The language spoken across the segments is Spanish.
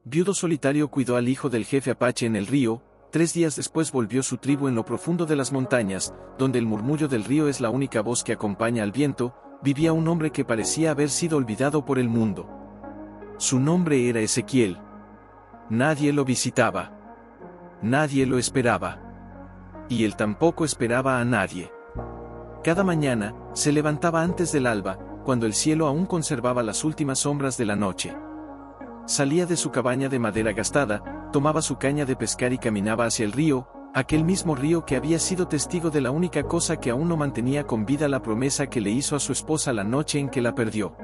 Viudo solitario cuidó al hijo del jefe apache en el río. 3 días después volvió su tribu en lo profundo de las montañas, donde el murmullo del río es la única voz que acompaña al viento. Vivía un hombre que parecía haber sido olvidado por el mundo. Su nombre era Ezequiel. Nadie lo visitaba. Nadie lo esperaba. Y él tampoco esperaba a nadie. Cada mañana, se levantaba antes del alba, cuando el cielo aún conservaba las últimas sombras de la noche. Salía de su cabaña de madera gastada, tomaba su caña de pescar y caminaba hacia el río, aquel mismo río que había sido testigo de la única cosa que aún no mantenía con vida, la promesa que le hizo a su esposa la noche en que la perdió.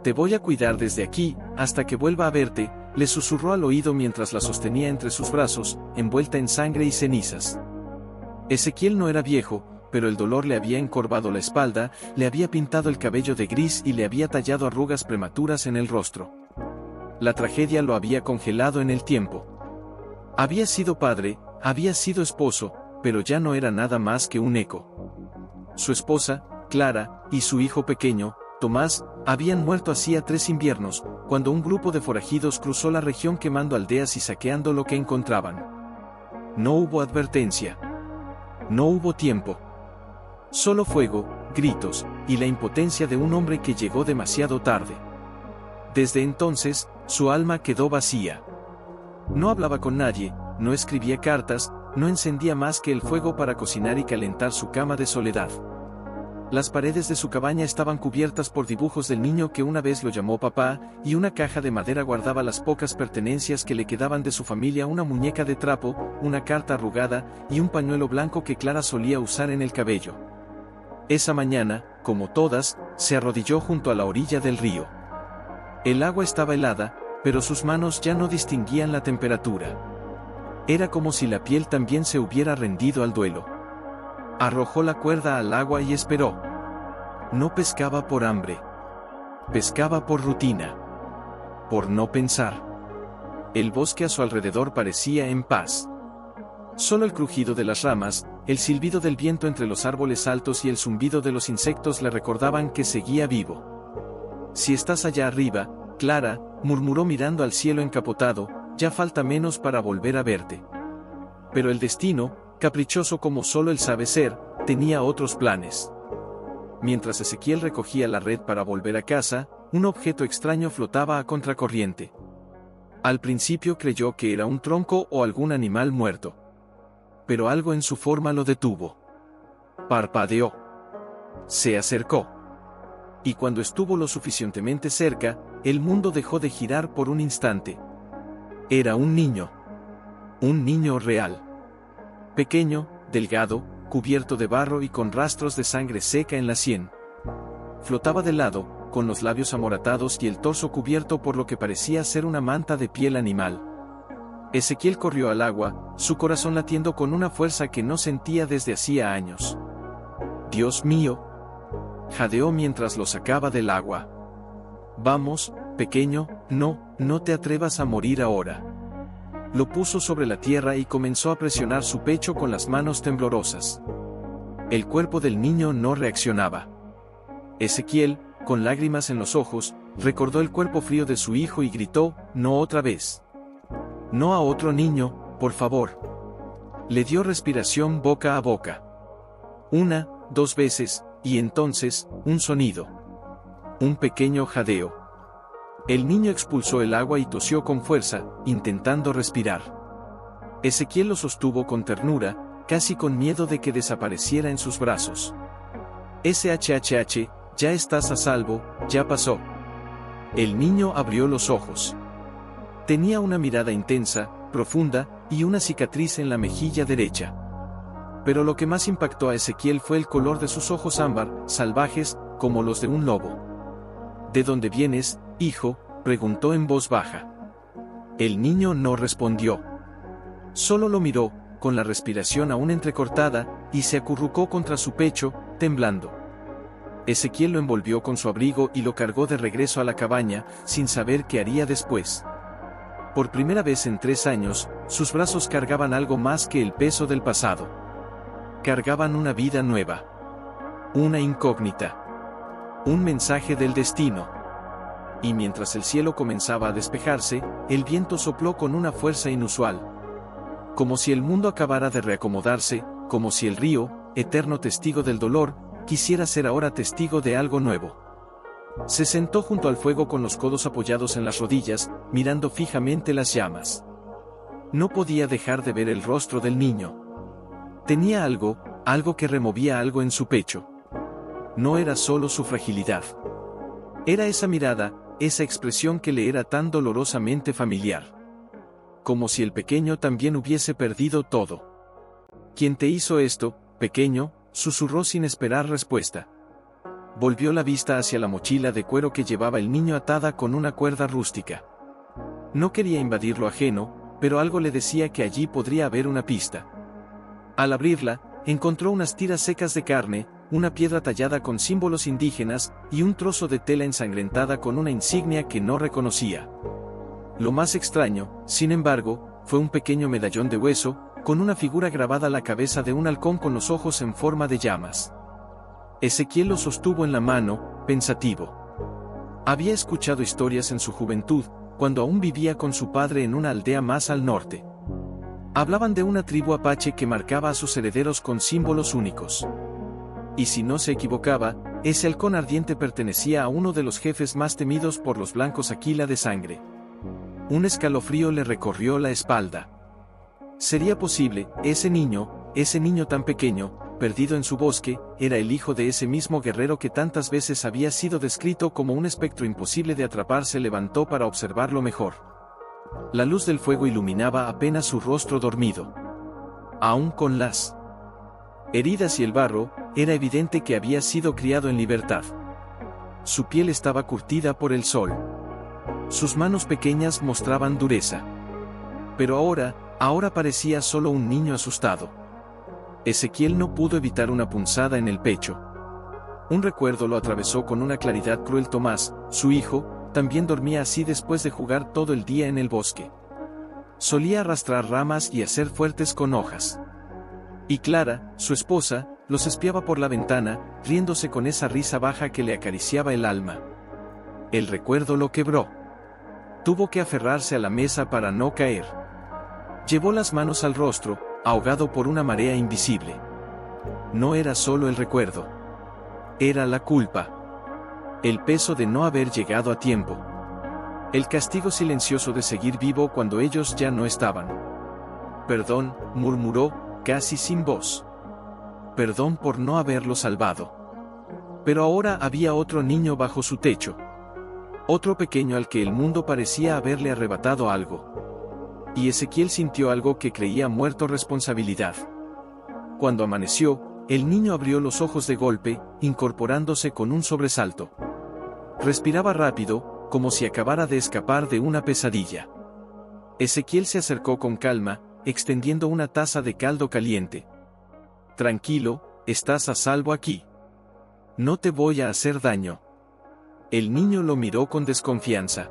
«Te voy a cuidar desde aquí, hasta que vuelva a verte», le susurró al oído mientras la sostenía entre sus brazos, envuelta en sangre y cenizas. Ezequiel no era viejo, pero el dolor le había encorvado la espalda, le había pintado el cabello de gris y le había tallado arrugas prematuras en el rostro. La tragedia lo había congelado en el tiempo. Había sido padre, había sido esposo, pero ya no era nada más que un eco. Su esposa, Clara, y su hijo pequeño, Tomás, habían muerto hacía 3 inviernos, cuando un grupo de forajidos cruzó la región quemando aldeas y saqueando lo que encontraban. No hubo advertencia. No hubo tiempo. Solo fuego, gritos, y la impotencia de un hombre que llegó demasiado tarde. Desde entonces, su alma quedó vacía. No hablaba con nadie, no escribía cartas, no encendía más que el fuego para cocinar y calentar su cama de soledad. Las paredes de su cabaña estaban cubiertas por dibujos del niño que una vez lo llamó papá, y una caja de madera guardaba las pocas pertenencias que le quedaban de su familia: una muñeca de trapo, una carta arrugada, y un pañuelo blanco que Clara solía usar en el cabello. Esa mañana, como todas, se arrodilló junto a la orilla del río. El agua estaba helada, pero sus manos ya no distinguían la temperatura. Era como si la piel también se hubiera rendido al duelo. Arrojó la cuerda al agua y esperó. No pescaba por hambre. Pescaba por rutina. Por no pensar. El bosque a su alrededor parecía en paz. Solo el crujido de las ramas, el silbido del viento entre los árboles altos y el zumbido de los insectos le recordaban que seguía vivo. «Si estás allá arriba, Clara», murmuró mirando al cielo encapotado, «ya falta menos para volver a verte». Pero el destino, caprichoso como solo él sabe ser, tenía otros planes. Mientras Ezequiel recogía la red para volver a casa, un objeto extraño flotaba a contracorriente. Al principio creyó que era un tronco o algún animal muerto. Pero algo en su forma lo detuvo. Parpadeó. Se acercó. Y cuando estuvo lo suficientemente cerca, el mundo dejó de girar por un instante. Era un niño. Un niño real. Pequeño, delgado, cubierto de barro y con rastros de sangre seca en la sien. Flotaba de lado, con los labios amoratados y el torso cubierto por lo que parecía ser una manta de piel animal. Ezequiel corrió al agua, su corazón latiendo con una fuerza que no sentía desde hacía años. «Dios mío», jadeó mientras lo sacaba del agua. «Vamos, pequeño, no te atrevas a morir ahora». Lo puso sobre la tierra y comenzó a presionar su pecho con las manos temblorosas. El cuerpo del niño no reaccionaba. Ezequiel, con lágrimas en los ojos, recordó el cuerpo frío de su hijo y gritó: «No otra vez. No a otro niño, por favor». Le dio respiración boca a boca. 1, 2 veces, y entonces, un sonido. Un pequeño jadeo. El niño expulsó el agua y tosió con fuerza, intentando respirar. Ezequiel lo sostuvo con ternura, casi con miedo de que desapareciera en sus brazos. «SHHH, ya estás a salvo, ya pasó». El niño abrió los ojos. Tenía una mirada intensa, profunda, y una cicatriz en la mejilla derecha. Pero lo que más impactó a Ezequiel fue el color de sus ojos ámbar, salvajes, como los de un lobo. «¿De dónde vienes, hijo?», preguntó en voz baja. El niño no respondió. Solo lo miró, con la respiración aún entrecortada, y se acurrucó contra su pecho, temblando. Ezequiel lo envolvió con su abrigo y lo cargó de regreso a la cabaña, sin saber qué haría después. Por primera vez en 3 años, sus brazos cargaban algo más que el peso del pasado. Cargaban una vida nueva. Una incógnita. Un mensaje del destino. y mientras el cielo comenzaba a despejarse, el viento sopló con una fuerza inusual. Como si el mundo acabara de reacomodarse, como si el río, eterno testigo del dolor, quisiera ser ahora testigo de algo nuevo. Se sentó junto al fuego con los codos apoyados en las rodillas, mirando fijamente las llamas. No podía dejar de ver el rostro del niño. Tenía algo que removía algo en su pecho. No era solo su fragilidad. Era esa mirada, esa expresión que le era tan dolorosamente familiar. Como si el pequeño también hubiese perdido todo. ¿Quién te hizo esto, pequeño?, susurró sin esperar respuesta. Volvió la vista hacia la mochila de cuero que llevaba el niño atada con una cuerda rústica. No quería invadir lo ajeno, pero algo le decía que allí podría haber una pista. Al abrirla, encontró unas tiras secas de carne, una piedra tallada con símbolos indígenas, y un trozo de tela ensangrentada con una insignia que no reconocía. Lo más extraño, sin embargo, fue un pequeño medallón de hueso, con una figura grabada a la cabeza de un halcón con los ojos en forma de llamas. Ezequiel lo sostuvo en la mano, pensativo. Había escuchado historias en su juventud, cuando aún vivía con su padre en una aldea más al norte. Hablaban de una tribu apache que marcaba a sus herederos con símbolos únicos. Y si no se equivocaba, ese halcón ardiente pertenecía a uno de los jefes más temidos por los blancos Aquila de Sangre. Un escalofrío le recorrió la espalda. ¿Sería posible? Ese niño tan pequeño, perdido en su bosque, era el hijo de ese mismo guerrero que tantas veces había sido descrito como un espectro imposible de atrapar. Se levantó para observarlo mejor. La luz del fuego iluminaba apenas su rostro dormido. Aún con las heridas y el barro, era evidente que había sido criado en libertad. Su piel estaba curtida por el sol. Sus manos pequeñas mostraban dureza. Pero ahora parecía solo un niño asustado. Ezequiel no pudo evitar una punzada en el pecho. Un recuerdo lo atravesó con una claridad cruel. Tomás, su hijo, también dormía así después de jugar todo el día en el bosque. Solía arrastrar ramas y hacer fuertes con hojas. Y Clara, su esposa, los espiaba por la ventana, riéndose con esa risa baja que le acariciaba el alma. El recuerdo lo quebró. Tuvo que aferrarse a la mesa para no caer. Llevó las manos al rostro, ahogado por una marea invisible. No era solo el recuerdo. Era la culpa. El peso de no haber llegado a tiempo. El castigo silencioso de seguir vivo cuando ellos ya no estaban. Perdón, murmuró, casi sin voz. Perdón por no haberlo salvado. Pero ahora había otro niño bajo su techo. Otro pequeño al que el mundo parecía haberle arrebatado algo. Y Ezequiel sintió algo que creía muerto: responsabilidad. Cuando amaneció, el niño abrió los ojos de golpe, incorporándose con un sobresalto. Respiraba rápido, como si acabara de escapar de una pesadilla. Ezequiel se acercó con calma, extendiendo una taza de caldo caliente. Tranquilo, estás a salvo aquí. No te voy a hacer daño. El niño lo miró con desconfianza.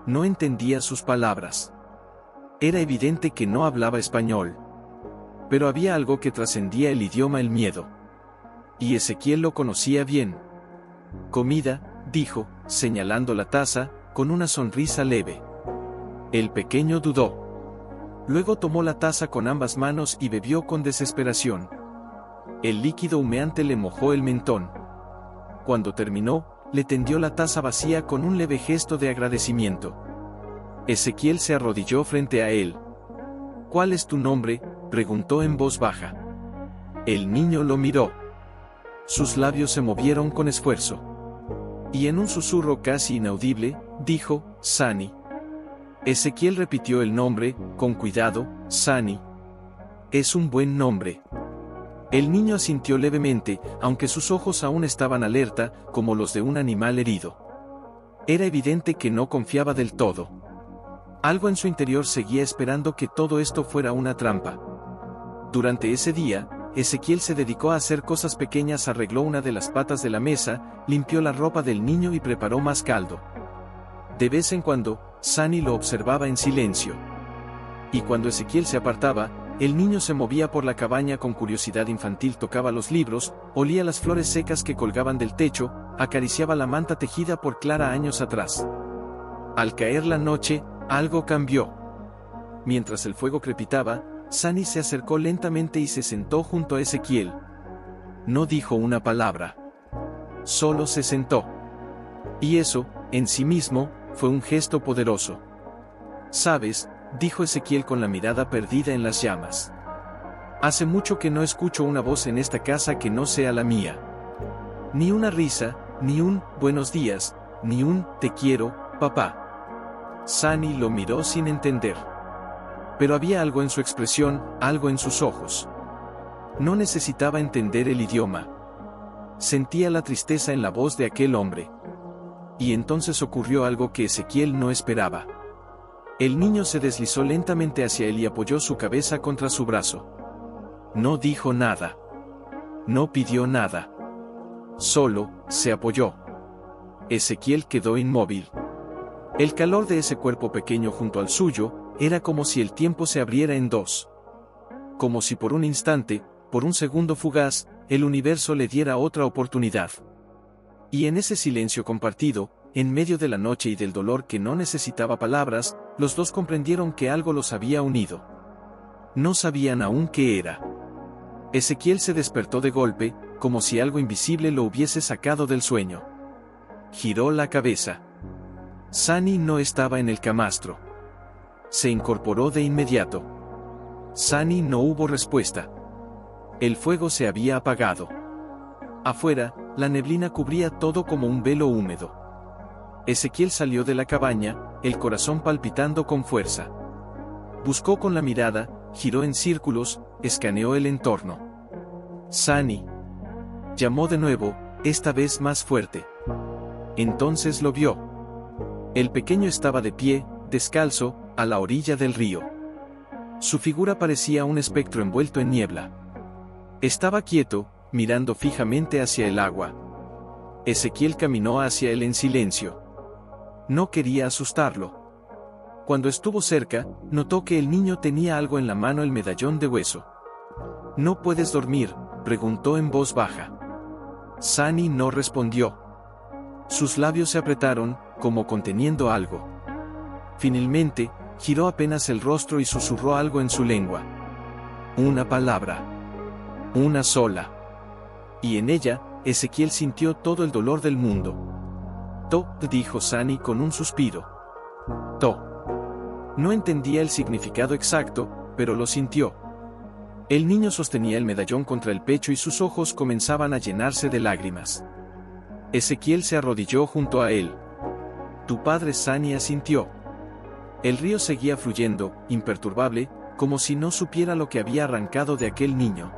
No entendía sus palabras. Era evidente que no hablaba español. Pero había algo que trascendía el idioma: el miedo. Y Ezequiel lo conocía bien. Comida, dijo, señalando la taza, con una sonrisa leve. El pequeño dudó. Luego tomó la taza con ambas manos y bebió con desesperación. El líquido humeante le mojó el mentón. Cuando terminó, le tendió la taza vacía con un leve gesto de agradecimiento. Ezequiel se arrodilló frente a él. ¿Cuál es tu nombre?, preguntó en voz baja. El niño lo miró. Sus labios se movieron con esfuerzo. Y en un susurro casi inaudible, dijo, Sani. Ezequiel repitió el nombre, con cuidado, Sani. Es un buen nombre. El niño asintió levemente, aunque sus ojos aún estaban alerta, como los de un animal herido. Era evidente que no confiaba del todo. Algo en su interior seguía esperando que todo esto fuera una trampa. Durante ese día, Ezequiel se dedicó a hacer cosas pequeñas: arregló una de las patas de la mesa, limpió la ropa del niño y preparó más caldo. De vez en cuando, Sani lo observaba en silencio. Y cuando Ezequiel se apartaba, el niño se movía por la cabaña con curiosidad infantil, tocaba los libros, olía las flores secas que colgaban del techo, acariciaba la manta tejida por Clara años atrás. Al caer la noche, algo cambió. Mientras el fuego crepitaba, Sunny se acercó lentamente y se sentó junto a Ezequiel. No dijo una palabra. Solo se sentó. Y eso, en sí mismo, fue un gesto poderoso. «¿Sabes?», dijo Ezequiel con la mirada perdida en las llamas. «Hace mucho que no escucho una voz en esta casa que no sea la mía. Ni una risa, ni un buenos días, ni un te quiero, papá». Sunny lo miró sin entender. Pero había algo en su expresión, algo en sus ojos. No necesitaba entender el idioma. Sentía la tristeza en la voz de aquel hombre. Y entonces ocurrió algo que Ezequiel no esperaba. El niño se deslizó lentamente hacia él y apoyó su cabeza contra su brazo. No dijo nada. No pidió nada. Solo se apoyó. Ezequiel quedó inmóvil. El calor de ese cuerpo pequeño junto al suyo era como si el tiempo se abriera en dos. Como si por un instante, por un segundo fugaz, el universo le diera otra oportunidad. Y en ese silencio compartido, en medio de la noche y del dolor que no necesitaba palabras, los dos comprendieron que algo los había unido. No sabían aún qué era. Ezequiel se despertó de golpe, como si algo invisible lo hubiese sacado del sueño. Giró la cabeza. Sunny no estaba en el camastro. Se incorporó de inmediato. Sunny no hubo respuesta. El fuego se había apagado. Afuera, la neblina cubría todo como un velo húmedo. Ezequiel salió de la cabaña, el corazón palpitando con fuerza. Buscó con la mirada, giró en círculos, escaneó el entorno. «Sunny», llamó de nuevo, esta vez más fuerte. Entonces lo vio. El pequeño estaba de pie, descalzo, a la orilla del río. Su figura parecía un espectro envuelto en niebla. Estaba quieto, mirando fijamente hacia el agua. Ezequiel caminó hacia él en silencio. No quería asustarlo. Cuando estuvo cerca, notó que el niño tenía algo en la mano, el medallón de hueso. «¿No puedes dormir?», preguntó en voz baja. Sunny no respondió. Sus labios se apretaron, como conteniendo algo. Finalmente, giró apenas el rostro y susurró algo en su lengua. Una palabra. Una sola. Y en ella, Ezequiel sintió todo el dolor del mundo. «To», dijo Sunny con un suspiro. «To». No entendía el significado exacto, pero lo sintió. El niño sostenía el medallón contra el pecho y sus ojos comenzaban a llenarse de lágrimas. Ezequiel se arrodilló junto a él. «Tu padre», Sunny asintió. El río seguía fluyendo, imperturbable, como si no supiera lo que había arrancado de aquel niño.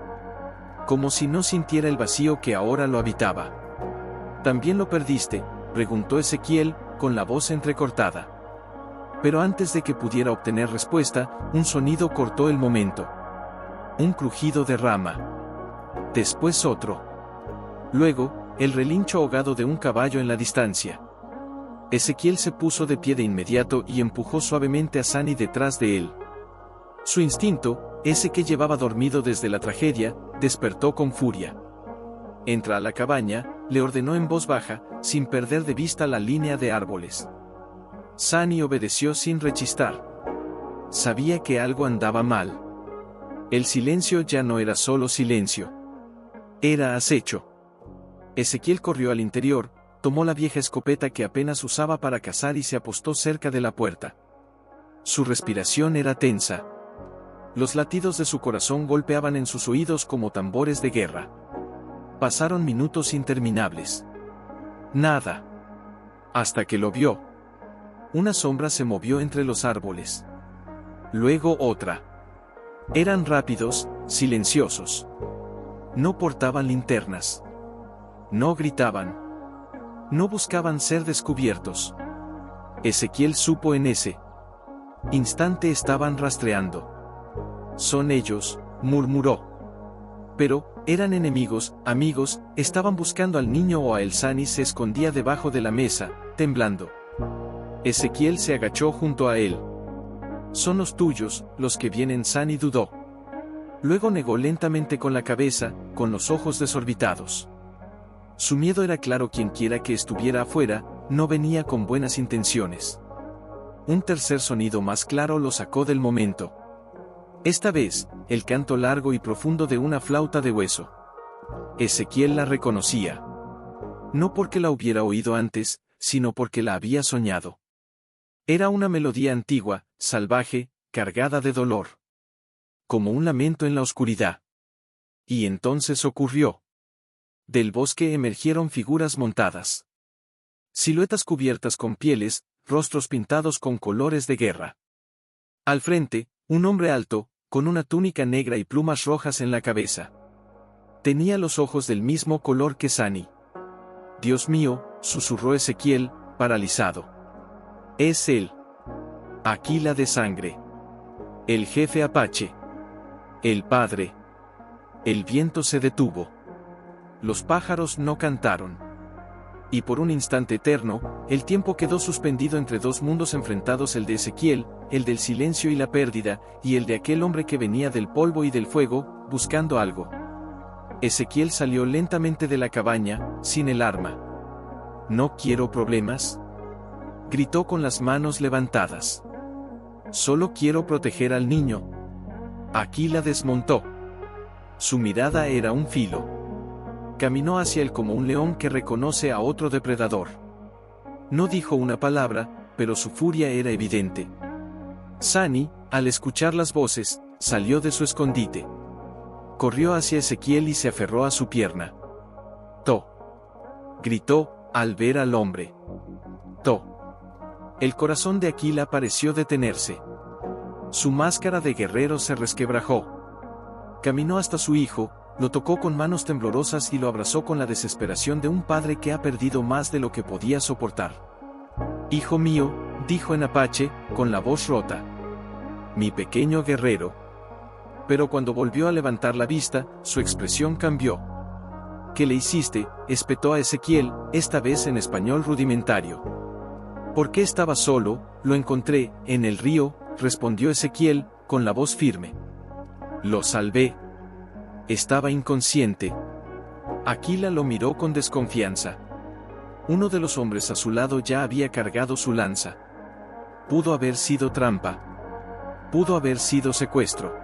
Como si no sintiera el vacío que ahora lo habitaba. «¿También lo perdiste?», preguntó Ezequiel, con la voz entrecortada. Pero antes de que pudiera obtener respuesta, un sonido cortó el momento. Un crujido de rama. Después otro. Luego, el relincho ahogado de un caballo en la distancia. Ezequiel se puso de pie de inmediato y empujó suavemente a Sunny detrás de él. Su instinto, ese que llevaba dormido desde la tragedia, despertó con furia. «Entra a la cabaña», le ordenó en voz baja, sin perder de vista la línea de árboles. Sunny obedeció sin rechistar. Sabía que algo andaba mal. El silencio ya no era solo silencio. Era acecho. Ezequiel corrió al interior, tomó la vieja escopeta que apenas usaba para cazar y se apostó cerca de la puerta. Su respiración era tensa. Los latidos de su corazón golpeaban en sus oídos como tambores de guerra. Pasaron minutos interminables. Nada. Hasta que lo vio. Una sombra se movió entre los árboles. Luego otra. Eran rápidos, silenciosos. No portaban linternas. No gritaban. No buscaban ser descubiertos. Ezequiel supo en ese instante estaban rastreando. «Son ellos», murmuró. Pero, eran enemigos, amigos, estaban buscando al niño o a él. Sunny se escondía debajo de la mesa, temblando. Ezequiel se agachó junto a él. «Son los tuyos, los que vienen», Sunny dudó. Luego negó lentamente con la cabeza, con los ojos desorbitados. Su miedo era claro, quienquiera que estuviera afuera, no venía con buenas intenciones. Un tercer sonido más claro lo sacó del momento. Esta vez, el canto largo y profundo de una flauta de hueso. Ezequiel la reconocía. No porque la hubiera oído antes, sino porque la había soñado. Era una melodía antigua, salvaje, cargada de dolor. Como un lamento en la oscuridad. Y entonces ocurrió. Del bosque emergieron figuras montadas. Siluetas cubiertas con pieles, rostros pintados con colores de guerra. Al frente, un hombre alto, con una túnica negra y plumas rojas en la cabeza. Tenía los ojos del mismo color que Sani. Dios mío, susurró Ezequiel, paralizado. Es él. Aquila de sangre. El jefe Apache. El padre. El viento se detuvo. Los pájaros no cantaron. Y por un instante eterno, el tiempo quedó suspendido entre dos mundos enfrentados, el de Ezequiel, el del silencio y la pérdida, y el de aquel hombre que venía del polvo y del fuego, buscando algo. Ezequiel salió lentamente de la cabaña, sin el arma. ¿No quiero problemas?, gritó con las manos levantadas. Solo quiero proteger al niño. Aquila desmontó. Su mirada era un filo. Caminó hacia él como un león que reconoce a otro depredador. No dijo una palabra, pero su furia era evidente. Sani, al escuchar las voces, salió de su escondite. Corrió hacia Ezequiel y se aferró a su pierna. «To», gritó, al ver al hombre. «To». El corazón de Aquila pareció detenerse. Su máscara de guerrero se resquebrajó. Caminó hasta su hijo, lo tocó con manos temblorosas y lo abrazó con la desesperación de un padre que ha perdido más de lo que podía soportar. «Hijo mío», dijo en apache, con la voz rota. «Mi pequeño guerrero». Pero cuando volvió a levantar la vista, su expresión cambió. «¿Qué le hiciste?», espetó a Ezequiel, esta vez en español rudimentario. «¿Por qué estaba solo?». «Lo encontré, en el río», respondió Ezequiel, con la voz firme. «Lo salvé. Estaba inconsciente». Aquila lo miró con desconfianza. Uno de los hombres a su lado ya había cargado su lanza. Pudo haber sido trampa. Pudo haber sido secuestro.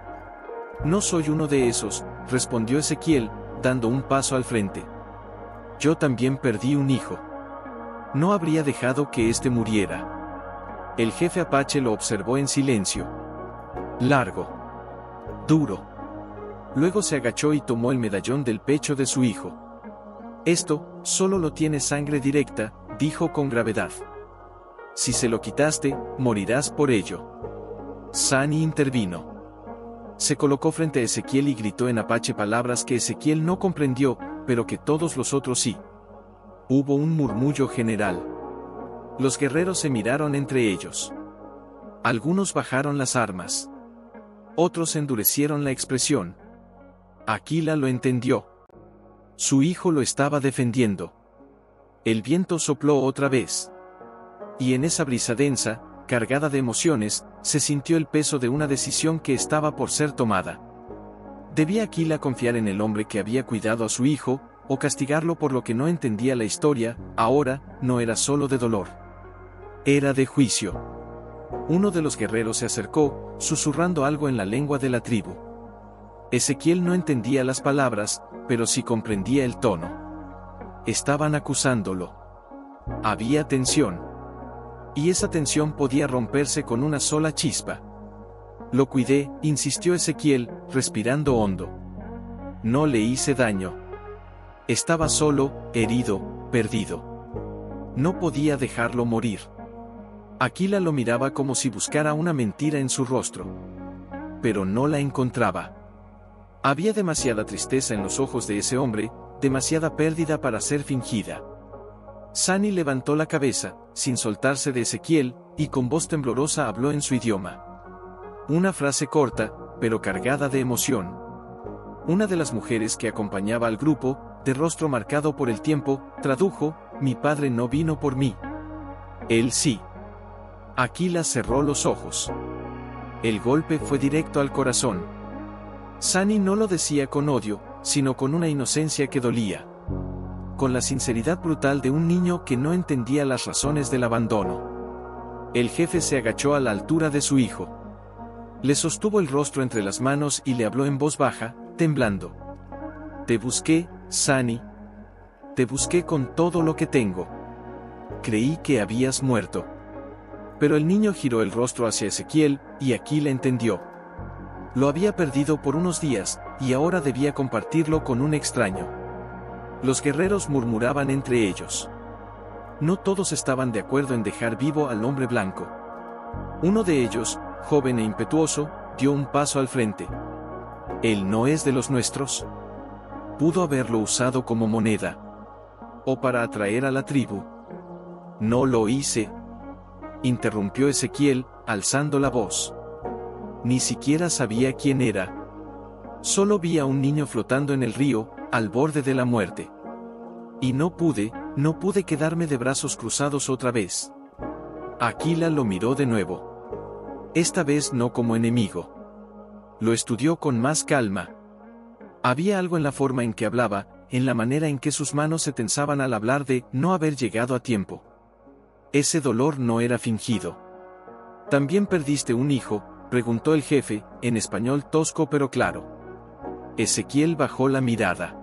«No soy uno de esos», respondió Ezequiel, dando un paso al frente. «Yo también perdí un hijo. No habría dejado que éste muriera». El jefe Apache lo observó en silencio. Largo. Duro. Luego se agachó y tomó el medallón del pecho de su hijo. «Esto, solo lo tiene sangre directa», dijo con gravedad. «Si se lo quitaste, morirás por ello». Sani intervino. Se colocó frente a Ezequiel y gritó en apache palabras que Ezequiel no comprendió, pero que todos los otros sí. Hubo un murmullo general. Los guerreros se miraron entre ellos. Algunos bajaron las armas. Otros endurecieron la expresión. Aquila lo entendió. Su hijo lo estaba defendiendo. El viento sopló otra vez. Y en esa brisa densa, cargada de emociones, se sintió el peso de una decisión que estaba por ser tomada. ¿Debía Aquila confiar en el hombre que había cuidado a su hijo, o castigarlo por lo que no entendía la historia? Ahora, no era solo de dolor. Era de juicio. Uno de los guerreros se acercó, susurrando algo en la lengua de la tribu. Ezequiel no entendía las palabras, pero sí comprendía el tono. Estaban acusándolo. Había tensión. Y esa tensión podía romperse con una sola chispa. «Lo cuidé», insistió Ezequiel, respirando hondo. «No le hice daño. Estaba solo, herido, perdido. No podía dejarlo morir». Aquila lo miraba como si buscara una mentira en su rostro. Pero no la encontraba. Había demasiada tristeza en los ojos de ese hombre, demasiada pérdida para ser fingida. Sani levantó la cabeza, sin soltarse de Ezequiel, y con voz temblorosa habló en su idioma. Una frase corta, pero cargada de emoción. Una de las mujeres que acompañaba al grupo, de rostro marcado por el tiempo, tradujo: «Mi padre no vino por mí. Él sí». Aquila cerró los ojos. El golpe fue directo al corazón. Sani no lo decía con odio, sino con una inocencia que dolía. con la sinceridad brutal de un niño que no entendía las razones del abandono. El jefe se agachó a la altura de su hijo. Le sostuvo el rostro entre las manos y le habló en voz baja, temblando. Te busqué, Sunny. Te busqué con todo lo que tengo. Creí que habías muerto. Pero el niño giró el rostro hacia Ezequiel, y Aquila entendió. Lo había perdido por unos días, y ahora debía compartirlo con un extraño. Los guerreros murmuraban entre ellos. No todos estaban de acuerdo en dejar vivo al hombre blanco. Uno de ellos, joven e impetuoso, dio un paso al frente. ¿Él no es de los nuestros? Pudo haberlo usado como moneda. O para atraer a la tribu. No lo hice. Interrumpió Ezequiel, alzando la voz. Ni siquiera sabía quién era. Solo vi a un niño flotando en el río, al borde de la muerte. Y no pude quedarme de brazos cruzados otra vez. Aquila lo miró de nuevo. Esta vez no como enemigo. Lo estudió con más calma. Había algo en la forma en que hablaba, en la manera en que sus manos se tensaban al hablar de no haber llegado a tiempo. Ese dolor no era fingido. ¿También perdiste un hijo?, preguntó el jefe, en español tosco pero claro. Ezequiel bajó la mirada.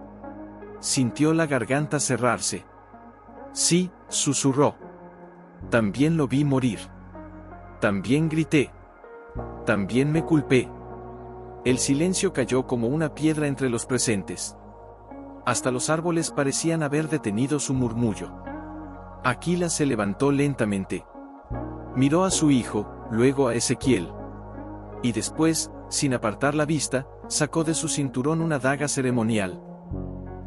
Sintió la garganta cerrarse. Sí, susurró. También lo vi morir. También grité. También me culpé. El silencio cayó como una piedra entre los presentes. Hasta los árboles parecían haber detenido su murmullo. Aquila se levantó lentamente. Miró a su hijo, luego a Ezequiel. Y después, sin apartar la vista, sacó de su cinturón una daga ceremonial.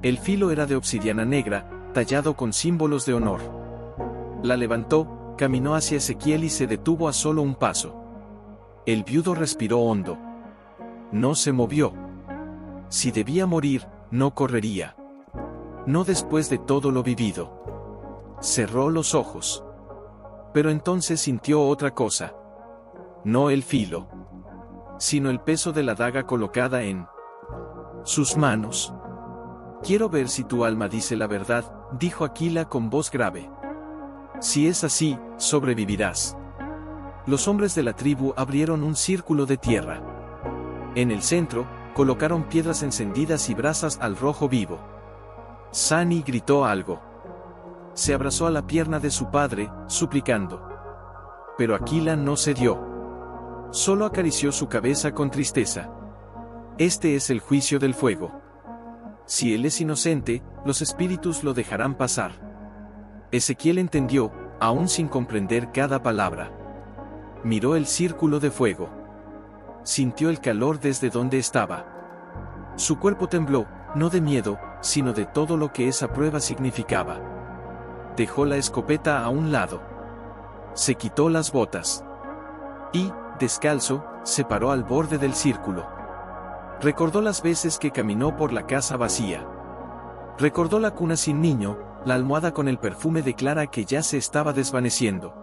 El filo era de obsidiana negra, tallado con símbolos de honor. La levantó, caminó hacia Ezequiel y se detuvo a solo un paso. El viudo respiró hondo. No se movió. Si debía morir, no correría. No después de todo lo vivido. Cerró los ojos. Pero entonces sintió otra cosa. No el filo, sino el peso de la daga colocada en sus manos. Quiero ver si tu alma dice la verdad, dijo Aquila con voz grave. Si es así, sobrevivirás. Los hombres de la tribu abrieron un círculo de tierra. En el centro, colocaron piedras encendidas y brasas al rojo vivo. Sunny gritó algo. Se abrazó a la pierna de su padre, suplicando. Pero Aquila no cedió. Solo acarició su cabeza con tristeza. Este es el juicio del fuego. Si él es inocente, los espíritus lo dejarán pasar. Ezequiel entendió, aún sin comprender cada palabra. Miró el círculo de fuego. Sintió el calor desde donde estaba. Su cuerpo tembló, no de miedo, sino de todo lo que esa prueba significaba. Dejó la escopeta a un lado. Se quitó las botas. Y, descalzo, se paró al borde del círculo. Recordó las veces que caminó por la casa vacía. Recordó la cuna sin niño, la almohada con el perfume de Clara que ya se estaba desvaneciendo.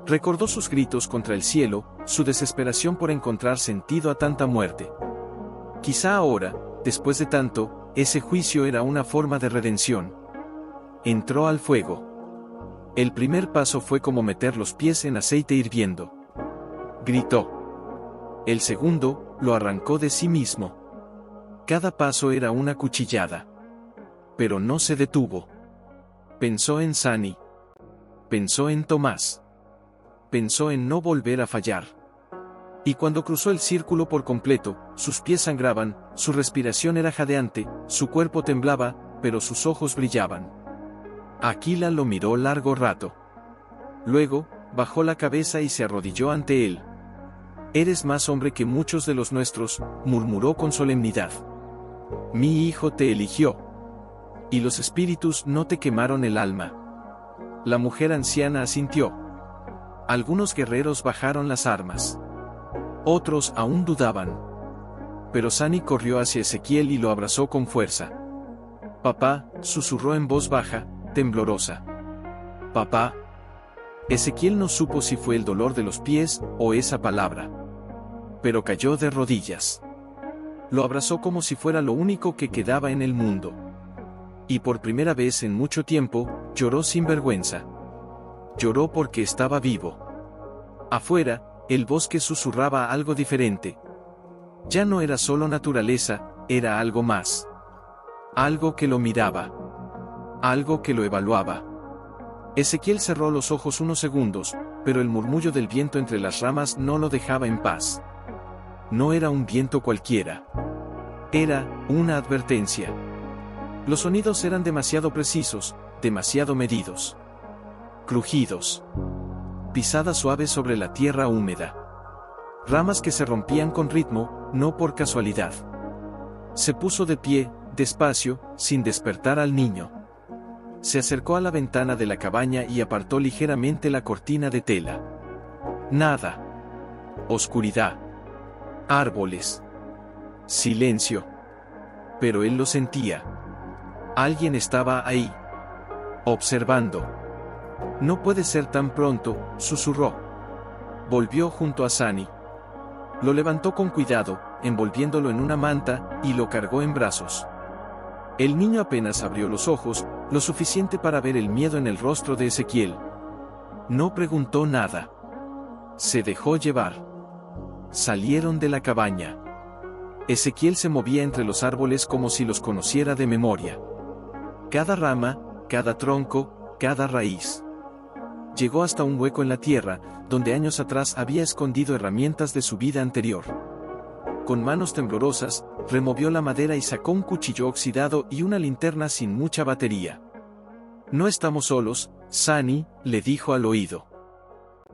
Recordó sus gritos contra el cielo, su desesperación por encontrar sentido a tanta muerte. Quizá ahora, después de tanto, ese juicio era una forma de redención. Entró al fuego. El primer paso fue como meter los pies en aceite hirviendo. Gritó. El segundo, lo arrancó de sí mismo. Cada paso era una cuchillada. Pero no se detuvo. Pensó en Sunny. Pensó en Tomás. Pensó en no volver a fallar. Y cuando cruzó el círculo por completo, sus pies sangraban, su respiración era jadeante, su cuerpo temblaba, pero sus ojos brillaban. Aquila lo miró largo rato. Luego, bajó la cabeza y se arrodilló ante él. Eres más hombre que muchos de los nuestros, murmuró con solemnidad. Mi hijo te eligió. Y los espíritus no te quemaron el alma. La mujer anciana asintió. Algunos guerreros bajaron las armas. Otros aún dudaban. Pero Sunny corrió hacia Ezequiel y lo abrazó con fuerza. Papá, susurró en voz baja, temblorosa. Papá. Ezequiel no supo si fue el dolor de los pies o esa palabra. Pero cayó de rodillas. Lo abrazó como si fuera lo único que quedaba en el mundo. Y por primera vez en mucho tiempo, lloró sin vergüenza. Lloró porque estaba vivo. Afuera, el bosque susurraba algo diferente. Ya no era solo naturaleza, era algo más. Algo que lo miraba. Algo que lo evaluaba. Ezequiel cerró los ojos unos segundos, pero el murmullo del viento entre las ramas no lo dejaba en paz. No era un viento cualquiera. Era una advertencia. Los sonidos eran demasiado precisos, demasiado medidos. Crujidos. Pisadas suaves sobre la tierra húmeda. Ramas que se rompían con ritmo, no por casualidad. Se puso de pie, despacio, sin despertar al niño. Se acercó a la ventana de la cabaña y apartó ligeramente la cortina de tela. Nada. Oscuridad. Árboles. Silencio. Pero él lo sentía. Alguien estaba ahí. Observando. No puede ser tan pronto, susurró. Volvió junto a Sani. Lo levantó con cuidado, envolviéndolo en una manta, y lo cargó en brazos. El niño apenas abrió los ojos, lo suficiente para ver el miedo en el rostro de Ezequiel. No preguntó nada. Se dejó llevar. Salieron de la cabaña. Ezequiel se movía entre los árboles como si los conociera de memoria. Cada rama, cada tronco, cada raíz. Llegó hasta un hueco en la tierra, donde años atrás había escondido herramientas de su vida anterior. Con manos temblorosas, removió la madera y sacó un cuchillo oxidado y una linterna sin mucha batería. No estamos solos, Sani, le dijo al oído.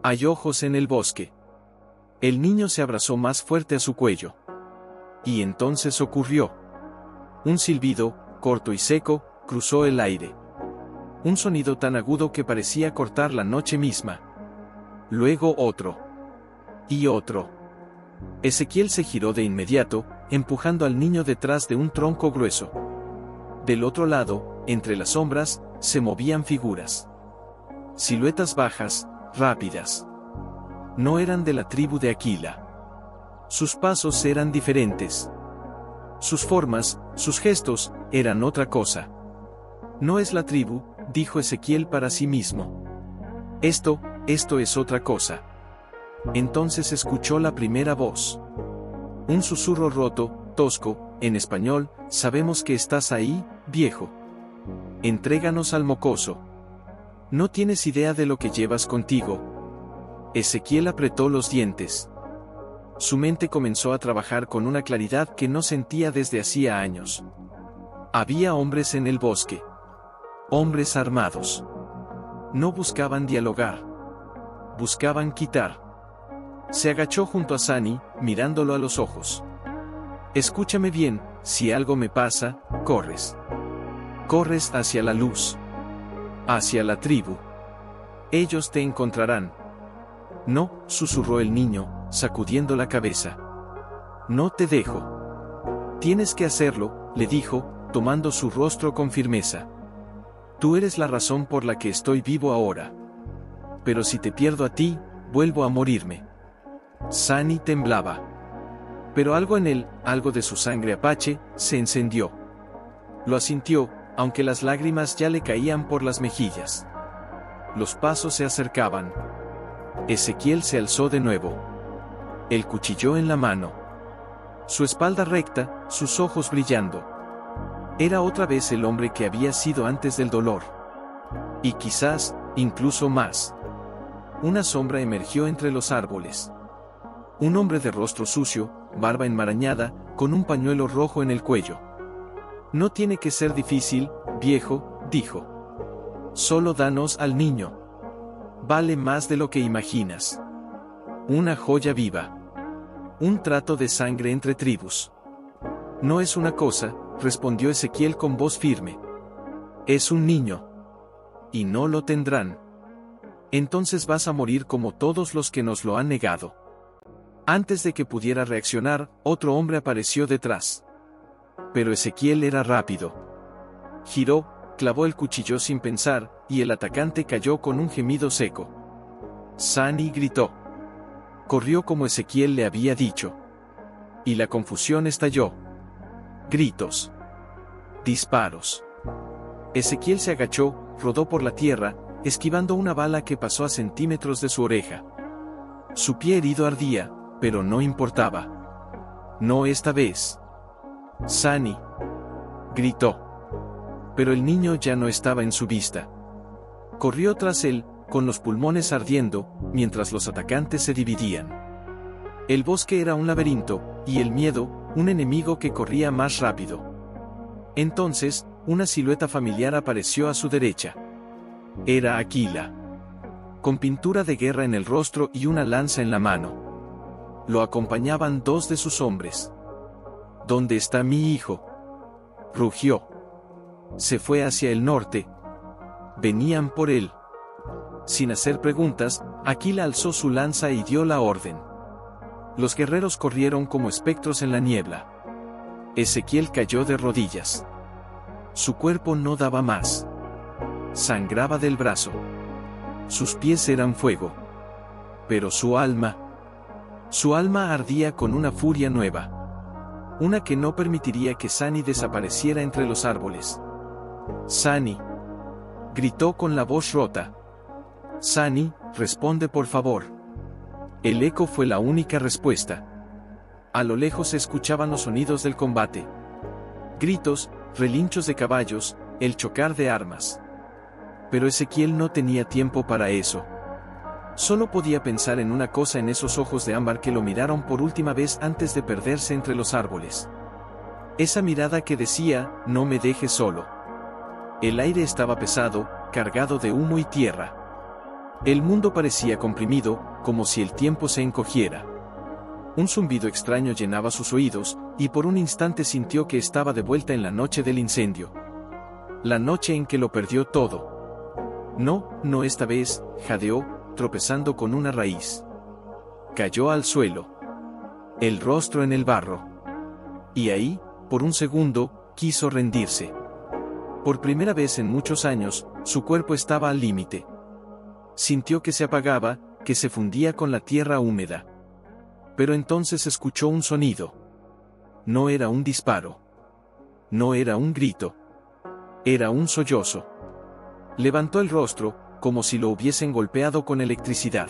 Hay ojos en el bosque. El niño se abrazó más fuerte a su cuello. Y entonces ocurrió. Un silbido, corto y seco, cruzó el aire. Un sonido tan agudo que parecía cortar la noche misma. Luego otro. Y otro. Ezequiel se giró de inmediato, empujando al niño detrás de un tronco grueso. Del otro lado, entre las sombras, se movían figuras. Siluetas bajas, rápidas. No eran de la tribu de Aquila. Sus pasos eran diferentes. Sus formas, sus gestos, eran otra cosa. No es la tribu, dijo Ezequiel para sí mismo. Esto es otra cosa. Entonces escuchó la primera voz. Un susurro roto, tosco, en español, sabemos que estás ahí, viejo. Entréganos al mocoso. No tienes idea de lo que llevas contigo. Ezequiel apretó los dientes. Su mente comenzó a trabajar con una claridad que no sentía desde hacía años. Había hombres en el bosque. Hombres armados. No buscaban dialogar. Buscaban quitar. Se agachó junto a Sani, mirándolo a los ojos. Escúchame bien, si algo me pasa, corres. Corres hacia la luz. Hacia la tribu. Ellos te encontrarán. No, susurró el niño, sacudiendo la cabeza. No te dejo. Tienes que hacerlo, le dijo, tomando su rostro con firmeza. Tú eres la razón por la que estoy vivo ahora. Pero si te pierdo a ti, vuelvo a morirme. Sani temblaba. Pero algo en él, algo de su sangre apache, se encendió. Lo asintió, aunque las lágrimas ya le caían por las mejillas. Los pasos se acercaban. Ezequiel se alzó de nuevo. El cuchillo en la mano. Su espalda recta, sus ojos brillando. Era otra vez el hombre que había sido antes del dolor. Y quizás, incluso más. Una sombra emergió entre los árboles. Un hombre de rostro sucio, barba enmarañada, con un pañuelo rojo en el cuello. No tiene que ser difícil, viejo, dijo. Solo danos al niño. Vale más de lo que imaginas. Una joya viva. Un trato de sangre entre tribus. No es una cosa, respondió Ezequiel con voz firme. Es un niño. Y no lo tendrán. Entonces vas a morir como todos los que nos lo han negado. Antes de que pudiera reaccionar, otro hombre apareció detrás. Pero Ezequiel era rápido. Giró, clavó el cuchillo sin pensar, y el atacante cayó con un gemido seco. Sani gritó. Corrió como Ezequiel le había dicho. Y la confusión estalló. Gritos. Disparos. Ezequiel se agachó, rodó por la tierra, esquivando una bala que pasó a centímetros de su oreja. Su pie herido ardía, pero no importaba. No esta vez. Sani, gritó. Pero el niño ya no estaba en su vista. Corrió tras él, con los pulmones ardiendo, mientras los atacantes se dividían. El bosque era un laberinto, y el miedo, un enemigo que corría más rápido. Entonces, una silueta familiar apareció a su derecha. Era Aquila. Con pintura de guerra en el rostro y una lanza en la mano. Lo acompañaban 2 de sus hombres. ¿Dónde está mi hijo?, rugió. Se fue hacia el norte. Venían por él. Sin hacer preguntas, Aquila alzó su lanza y dio la orden. Los guerreros corrieron como espectros en la niebla. Ezequiel cayó de rodillas. Su cuerpo no daba más. Sangraba del brazo. Sus pies eran fuego. Pero su alma ardía con una furia nueva. Una que no permitiría que Sani desapareciera entre los árboles. Sani, gritó con la voz rota. Sani, responde por favor. El eco fue la única respuesta. A lo lejos se escuchaban los sonidos del combate. Gritos, relinchos de caballos, el chocar de armas. Pero Ezequiel no tenía tiempo para eso. Solo podía pensar en una cosa en esos ojos de ámbar que lo miraron por última vez antes de perderse entre los árboles. Esa mirada que decía, no me dejes solo. El aire estaba pesado, cargado de humo y tierra. El mundo parecía comprimido, como si el tiempo se encogiera. Un zumbido extraño llenaba sus oídos, y por un instante sintió que estaba de vuelta en la noche del incendio. La noche en que lo perdió todo. No esta vez, jadeó, tropezando con una raíz. Cayó al suelo. El rostro en el barro. Y ahí, por un segundo, quiso rendirse. Por primera vez en muchos años, su cuerpo estaba al límite. Sintió que se apagaba, que se fundía con la tierra húmeda. Pero entonces escuchó un sonido. No era un disparo. No era un grito. Era un sollozo. Levantó el rostro, como si lo hubiesen golpeado con electricidad.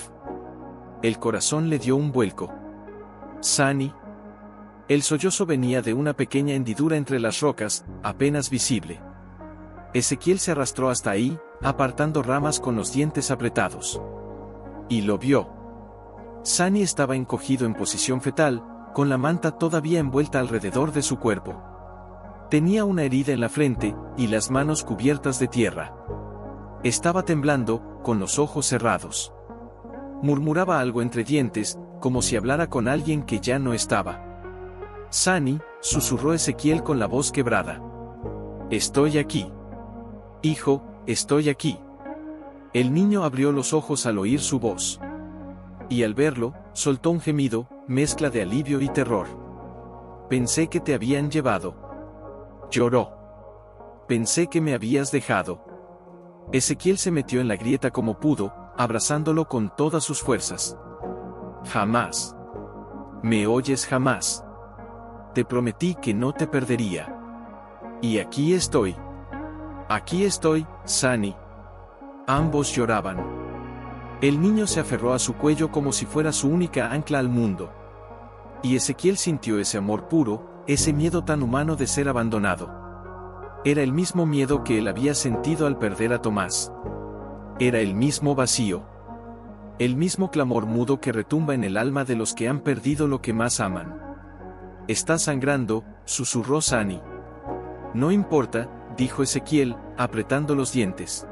El corazón le dio un vuelco. Sani. El sollozo venía de una pequeña hendidura entre las rocas, apenas visible. Ezequiel se arrastró hasta ahí, apartando ramas con los dientes apretados. Y lo vio. Sani estaba encogido en posición fetal, con la manta todavía envuelta alrededor de su cuerpo. Tenía una herida en la frente, y las manos cubiertas de tierra. Estaba temblando, con los ojos cerrados. Murmuraba algo entre dientes, como si hablara con alguien que ya no estaba. Sani, susurró Ezequiel con la voz quebrada. Estoy aquí. Hijo, estoy aquí. El niño abrió los ojos al oír su voz. Y al verlo, soltó un gemido, mezcla de alivio y terror. Pensé que te habían llevado. Lloró. Pensé que me habías dejado. Ezequiel se metió en la grieta como pudo, abrazándolo con todas sus fuerzas. Jamás. ¿Me oyes jamás? Te prometí que no te perdería. Y aquí estoy. Aquí estoy, Sani. Ambos lloraban. El niño se aferró a su cuello como si fuera su única ancla al mundo. Y Ezequiel sintió ese amor puro, ese miedo tan humano de ser abandonado. Era el mismo miedo que él había sentido al perder a Tomás. Era el mismo vacío. El mismo clamor mudo que retumba en el alma de los que han perdido lo que más aman. Está sangrando, susurró Sani. No importa, dijo Ezequiel, apretando los dientes.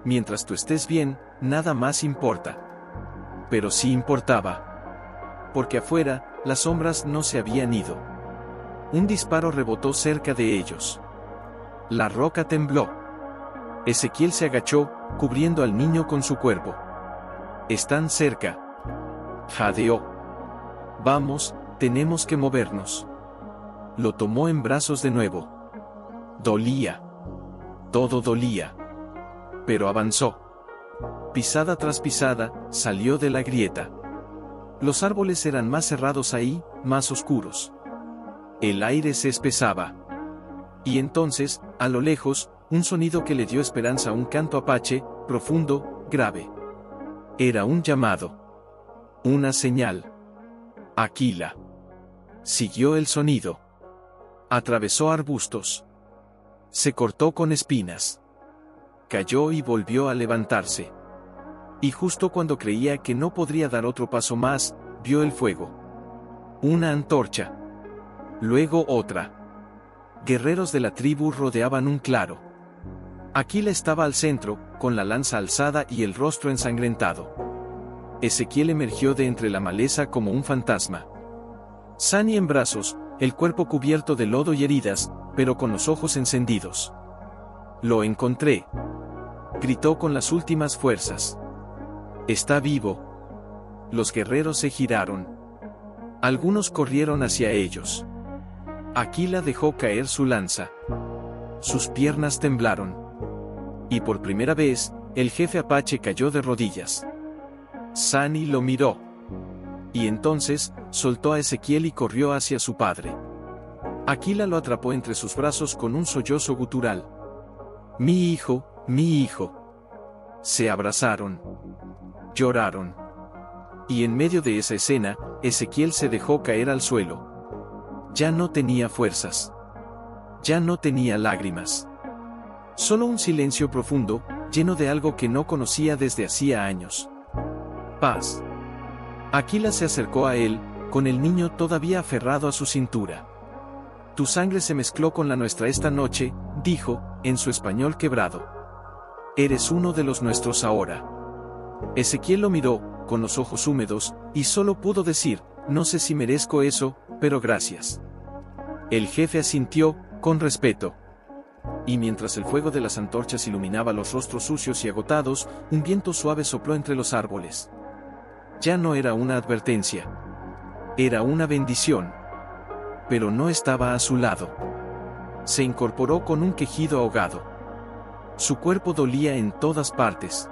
Mientras tú estés bien, nada más importa. Pero sí importaba. Porque afuera, las sombras no se habían ido. Un disparo rebotó cerca de ellos. La roca tembló. Ezequiel se agachó, cubriendo al niño con su cuerpo. Están cerca. Jadeó. Vamos, tenemos que movernos. Lo tomó en brazos de nuevo. Dolía. Todo dolía. Pero avanzó. Pisada tras pisada, salió de la grieta. Los árboles eran más cerrados ahí, más oscuros. El aire se espesaba. Y entonces, a lo lejos, un sonido que le dio esperanza a un canto apache, profundo, grave. Era un llamado. Una señal. Aquila. Siguió el sonido. Atravesó arbustos. Se cortó con espinas. Cayó y volvió a levantarse. Y justo cuando creía que no podría dar otro paso más, vio el fuego. Una antorcha. Luego otra. Guerreros de la tribu rodeaban un claro. Aquila estaba al centro, con la lanza alzada y el rostro ensangrentado. Ezequiel emergió de entre la maleza como un fantasma. Sani en brazos, el cuerpo cubierto de lodo y heridas, pero con los ojos encendidos. «Lo encontré», gritó con las últimas fuerzas. «Está vivo». Los guerreros se giraron. Algunos corrieron hacia ellos. Aquila dejó caer su lanza. Sus piernas temblaron. Y por primera vez, el jefe apache cayó de rodillas. Sani lo miró. Y entonces, soltó a Ezequiel y corrió hacia su padre. Aquila lo atrapó entre sus brazos con un sollozo gutural. «Mi hijo, mi hijo». Se abrazaron. Lloraron. Y en medio de esa escena, Ezequiel se dejó caer al suelo. Ya no tenía fuerzas. Ya no tenía lágrimas. Solo un silencio profundo, lleno de algo que no conocía desde hacía años. Paz. Aquila se acercó a él, con el niño todavía aferrado a su cintura. «Tu sangre se mezcló con la nuestra esta noche», dijo, en su español quebrado. «Eres uno de los nuestros ahora». Ezequiel lo miró, con los ojos húmedos, y solo pudo decir, «No sé si merezco eso, pero gracias». El jefe asintió, con respeto. Y mientras el fuego de las antorchas iluminaba los rostros sucios y agotados, un viento suave sopló entre los árboles. Ya no era una advertencia. Era una bendición. Pero no estaba a su lado. Se incorporó con un quejido ahogado. Su cuerpo dolía en todas partes.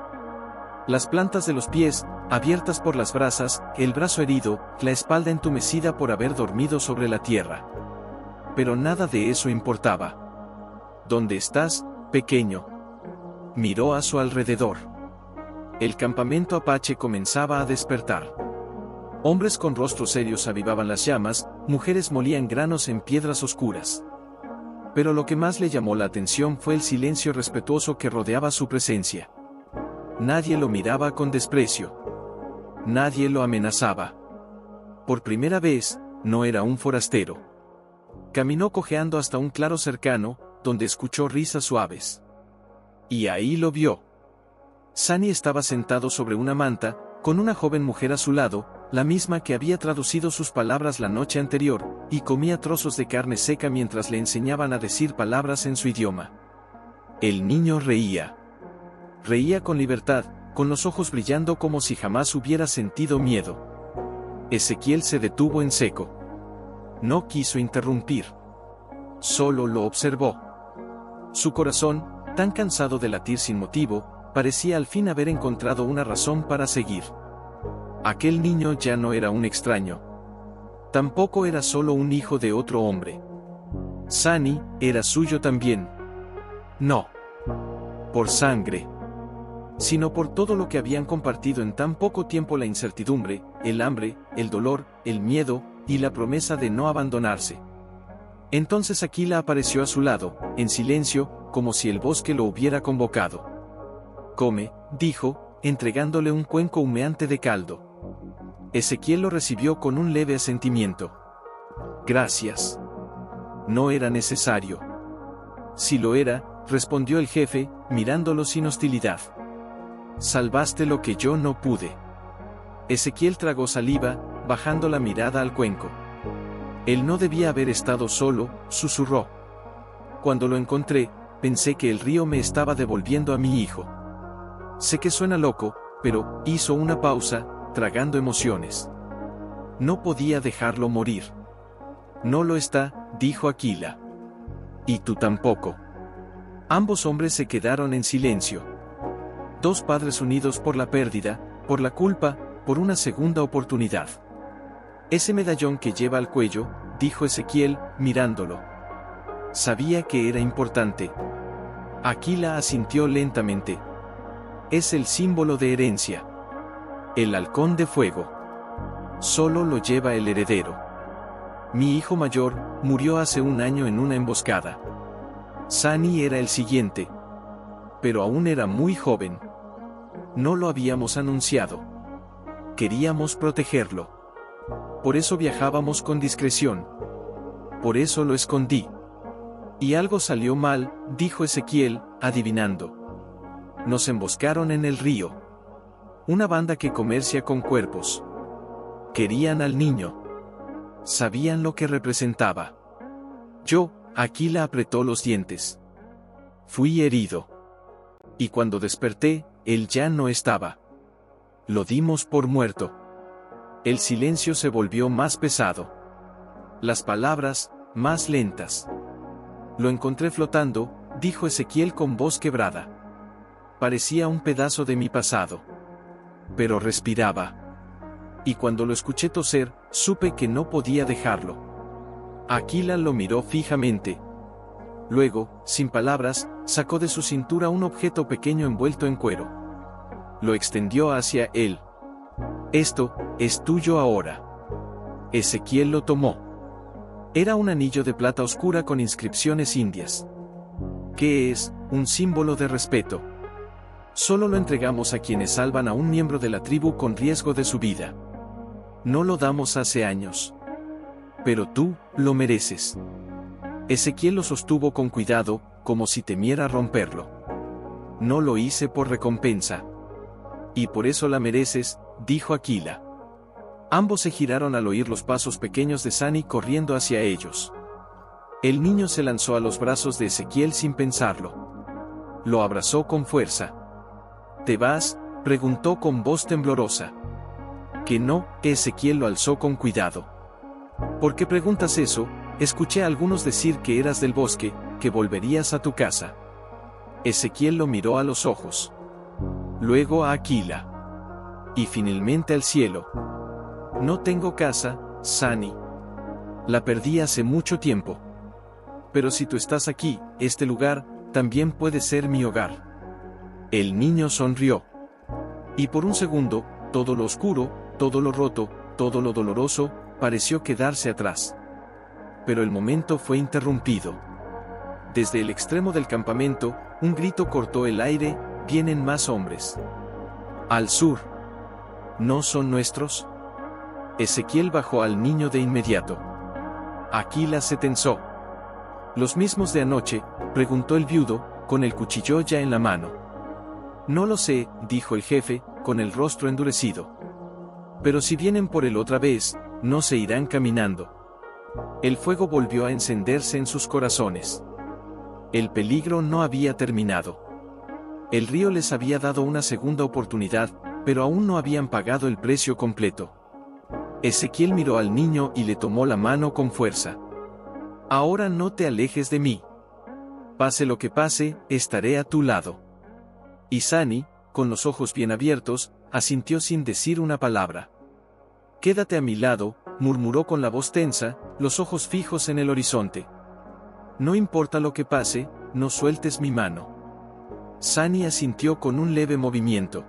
Las plantas de los pies, abiertas por las brasas, el brazo herido, la espalda entumecida por haber dormido sobre la tierra. Pero nada de eso importaba. «¿Dónde estás, pequeño?». Miró a su alrededor. El campamento apache comenzaba a despertar. Hombres con rostros serios avivaban las llamas, mujeres molían granos en piedras oscuras. Pero lo que más le llamó la atención fue el silencio respetuoso que rodeaba su presencia. Nadie lo miraba con desprecio. Nadie lo amenazaba. Por primera vez, no era un forastero. Caminó cojeando hasta un claro cercano, donde escuchó risas suaves. Y ahí lo vio. Sani estaba sentado sobre una manta, con una joven mujer a su lado, la misma que había traducido sus palabras la noche anterior, y comía trozos de carne seca mientras le enseñaban a decir palabras en su idioma. El niño reía. Reía con libertad, con los ojos brillando como si jamás hubiera sentido miedo. Ezequiel se detuvo en seco. No quiso interrumpir. Solo lo observó. Su corazón, tan cansado de latir sin motivo, parecía al fin haber encontrado una razón para seguir. Aquel niño ya no era un extraño. Tampoco era solo un hijo de otro hombre. Sani era suyo también. No por sangre, sino por todo lo que habían compartido en tan poco tiempo: la incertidumbre, el hambre, el dolor, el miedo, y la promesa de no abandonarse. Entonces Aquila apareció a su lado, en silencio, como si el bosque lo hubiera convocado. «Come», dijo, entregándole un cuenco humeante de caldo. Ezequiel lo recibió con un leve asentimiento. «Gracias». No era necesario. «Si lo era», respondió el jefe, mirándolo sin hostilidad. «Salvaste lo que yo no pude». Ezequiel tragó saliva, bajando la mirada al cuenco. «Él no debía haber estado solo», susurró. «Cuando lo encontré, pensé que el río me estaba devolviendo a mi hijo». Sé que suena loco, pero hizo una pausa, tragando emociones. No podía dejarlo morir. «No lo está», dijo Aquila. «Y tú tampoco». Ambos hombres se quedaron en silencio. Dos padres unidos por la pérdida, por la culpa, por una segunda oportunidad. «Ese medallón que lleva al cuello», dijo Ezequiel, mirándolo. Sabía que era importante. Aquila asintió lentamente. Es el símbolo de herencia. El halcón de fuego. Solo lo lleva el heredero. Mi hijo mayor murió hace un año en una emboscada. Sani era el siguiente. Pero aún era muy joven. No lo habíamos anunciado. Queríamos protegerlo. Por eso viajábamos con discreción. Por eso lo escondí. Y algo salió mal, dijo Ezequiel, adivinando. Nos emboscaron en el río. Una banda que comercia con cuerpos. Querían al niño. Sabían lo que representaba. Aquila apretó los dientes. Fui herido. Y cuando desperté, él ya no estaba. Lo dimos por muerto. El silencio se volvió más pesado. Las palabras, más lentas. Lo encontré flotando, dijo Ezequiel con voz quebrada. Parecía un pedazo de mi pasado. Pero respiraba. Y cuando lo escuché toser, supe que no podía dejarlo. Aquila lo miró fijamente. Luego, sin palabras, sacó de su cintura un objeto pequeño envuelto en cuero. Lo extendió hacia él. Esto es tuyo ahora. Ezequiel lo tomó. Era un anillo de plata oscura con inscripciones indias. ¿Qué es? Un símbolo de respeto. Solo lo entregamos a quienes salvan a un miembro de la tribu con riesgo de su vida. No lo damos hace años. Pero tú, lo mereces. Ezequiel lo sostuvo con cuidado, como si temiera romperlo. No lo hice por recompensa. Y por eso la mereces, dijo Aquila. Ambos se giraron al oír los pasos pequeños de Sani corriendo hacia ellos. El niño se lanzó a los brazos de Ezequiel sin pensarlo. Lo abrazó con fuerza. ¿Te vas?, preguntó con voz temblorosa. Que no, Ezequiel lo alzó con cuidado. ¿Por qué preguntas eso? Escuché a algunos decir que eras del bosque, que volverías a tu casa. Ezequiel lo miró a los ojos. Luego a Aquila. Y finalmente al cielo. No tengo casa, Sani. La perdí hace mucho tiempo. Pero si tú estás aquí, este lugar, también puede ser mi hogar. El niño sonrió. Y por un segundo, todo lo oscuro, todo lo roto, todo lo doloroso, pareció quedarse atrás. Pero el momento fue interrumpido. Desde el extremo del campamento, un grito cortó el aire: vienen más hombres. Al sur. ¿No son nuestros? Ezequiel bajó al niño de inmediato. Aquila se tensó. ¿Los mismos de anoche?, preguntó el viudo, con el cuchillo ya en la mano. No lo sé, dijo el jefe, con el rostro endurecido. Pero si vienen por él otra vez, no se irán caminando. El fuego volvió a encenderse en sus corazones. El peligro no había terminado. El río les había dado una segunda oportunidad, pero aún no habían pagado el precio completo. Ezequiel miró al niño y le tomó la mano con fuerza. Ahora no te alejes de mí. Pase lo que pase, estaré a tu lado. Y Sani, con los ojos bien abiertos, asintió sin decir una palabra. Quédate a mi lado, murmuró con la voz tensa, los ojos fijos en el horizonte. No importa lo que pase, no sueltes mi mano. Sani asintió con un leve movimiento.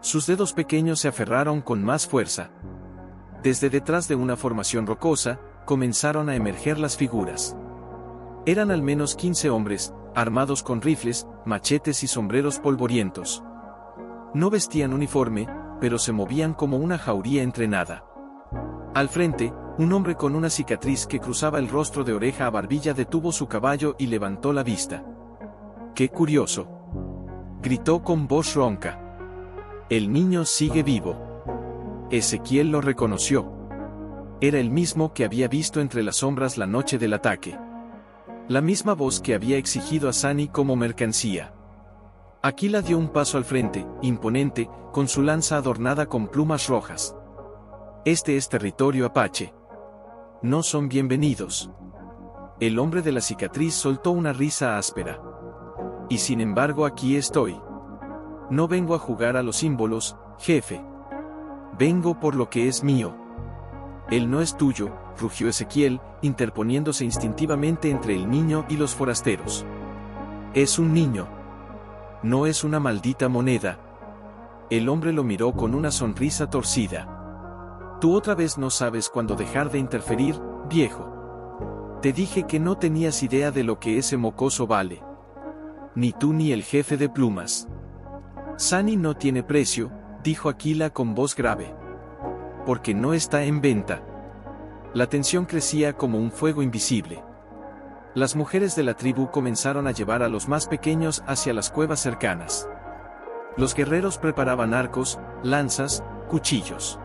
Sus dedos pequeños se aferraron con más fuerza. Desde detrás de una formación rocosa, comenzaron a emerger las figuras. Eran al menos 15 hombres, armados con rifles, machetes y sombreros polvorientos. No vestían uniforme, pero se movían como una jauría entrenada. Al frente, un hombre con una cicatriz que cruzaba el rostro de oreja a barbilla detuvo su caballo y levantó la vista. ¡Qué curioso!, gritó con voz ronca. El niño sigue vivo. Ezequiel lo reconoció. Era el mismo que había visto entre las sombras la noche del ataque. La misma voz que había exigido a Sani como mercancía. Aquila dio un paso al frente, imponente, con su lanza adornada con plumas rojas. Este es territorio apache. No son bienvenidos. El hombre de la cicatriz soltó una risa áspera. Y sin embargo aquí estoy. No vengo a jugar a los símbolos, jefe. Vengo por lo que es mío. Él no es tuyo, rugió Ezequiel, interponiéndose instintivamente entre el niño y los forasteros. Es un niño. No es una maldita moneda. El hombre lo miró con una sonrisa torcida. Tú otra vez no sabes cuándo dejar de interferir, viejo. Te dije que no tenías idea de lo que ese mocoso vale. Ni tú ni el jefe de plumas. Sunny no tiene precio, dijo Aquila con voz grave. Porque no está en venta. La tensión crecía como un fuego invisible. Las mujeres de la tribu comenzaron a llevar a los más pequeños hacia las cuevas cercanas. Los guerreros preparaban arcos, lanzas, cuchillos.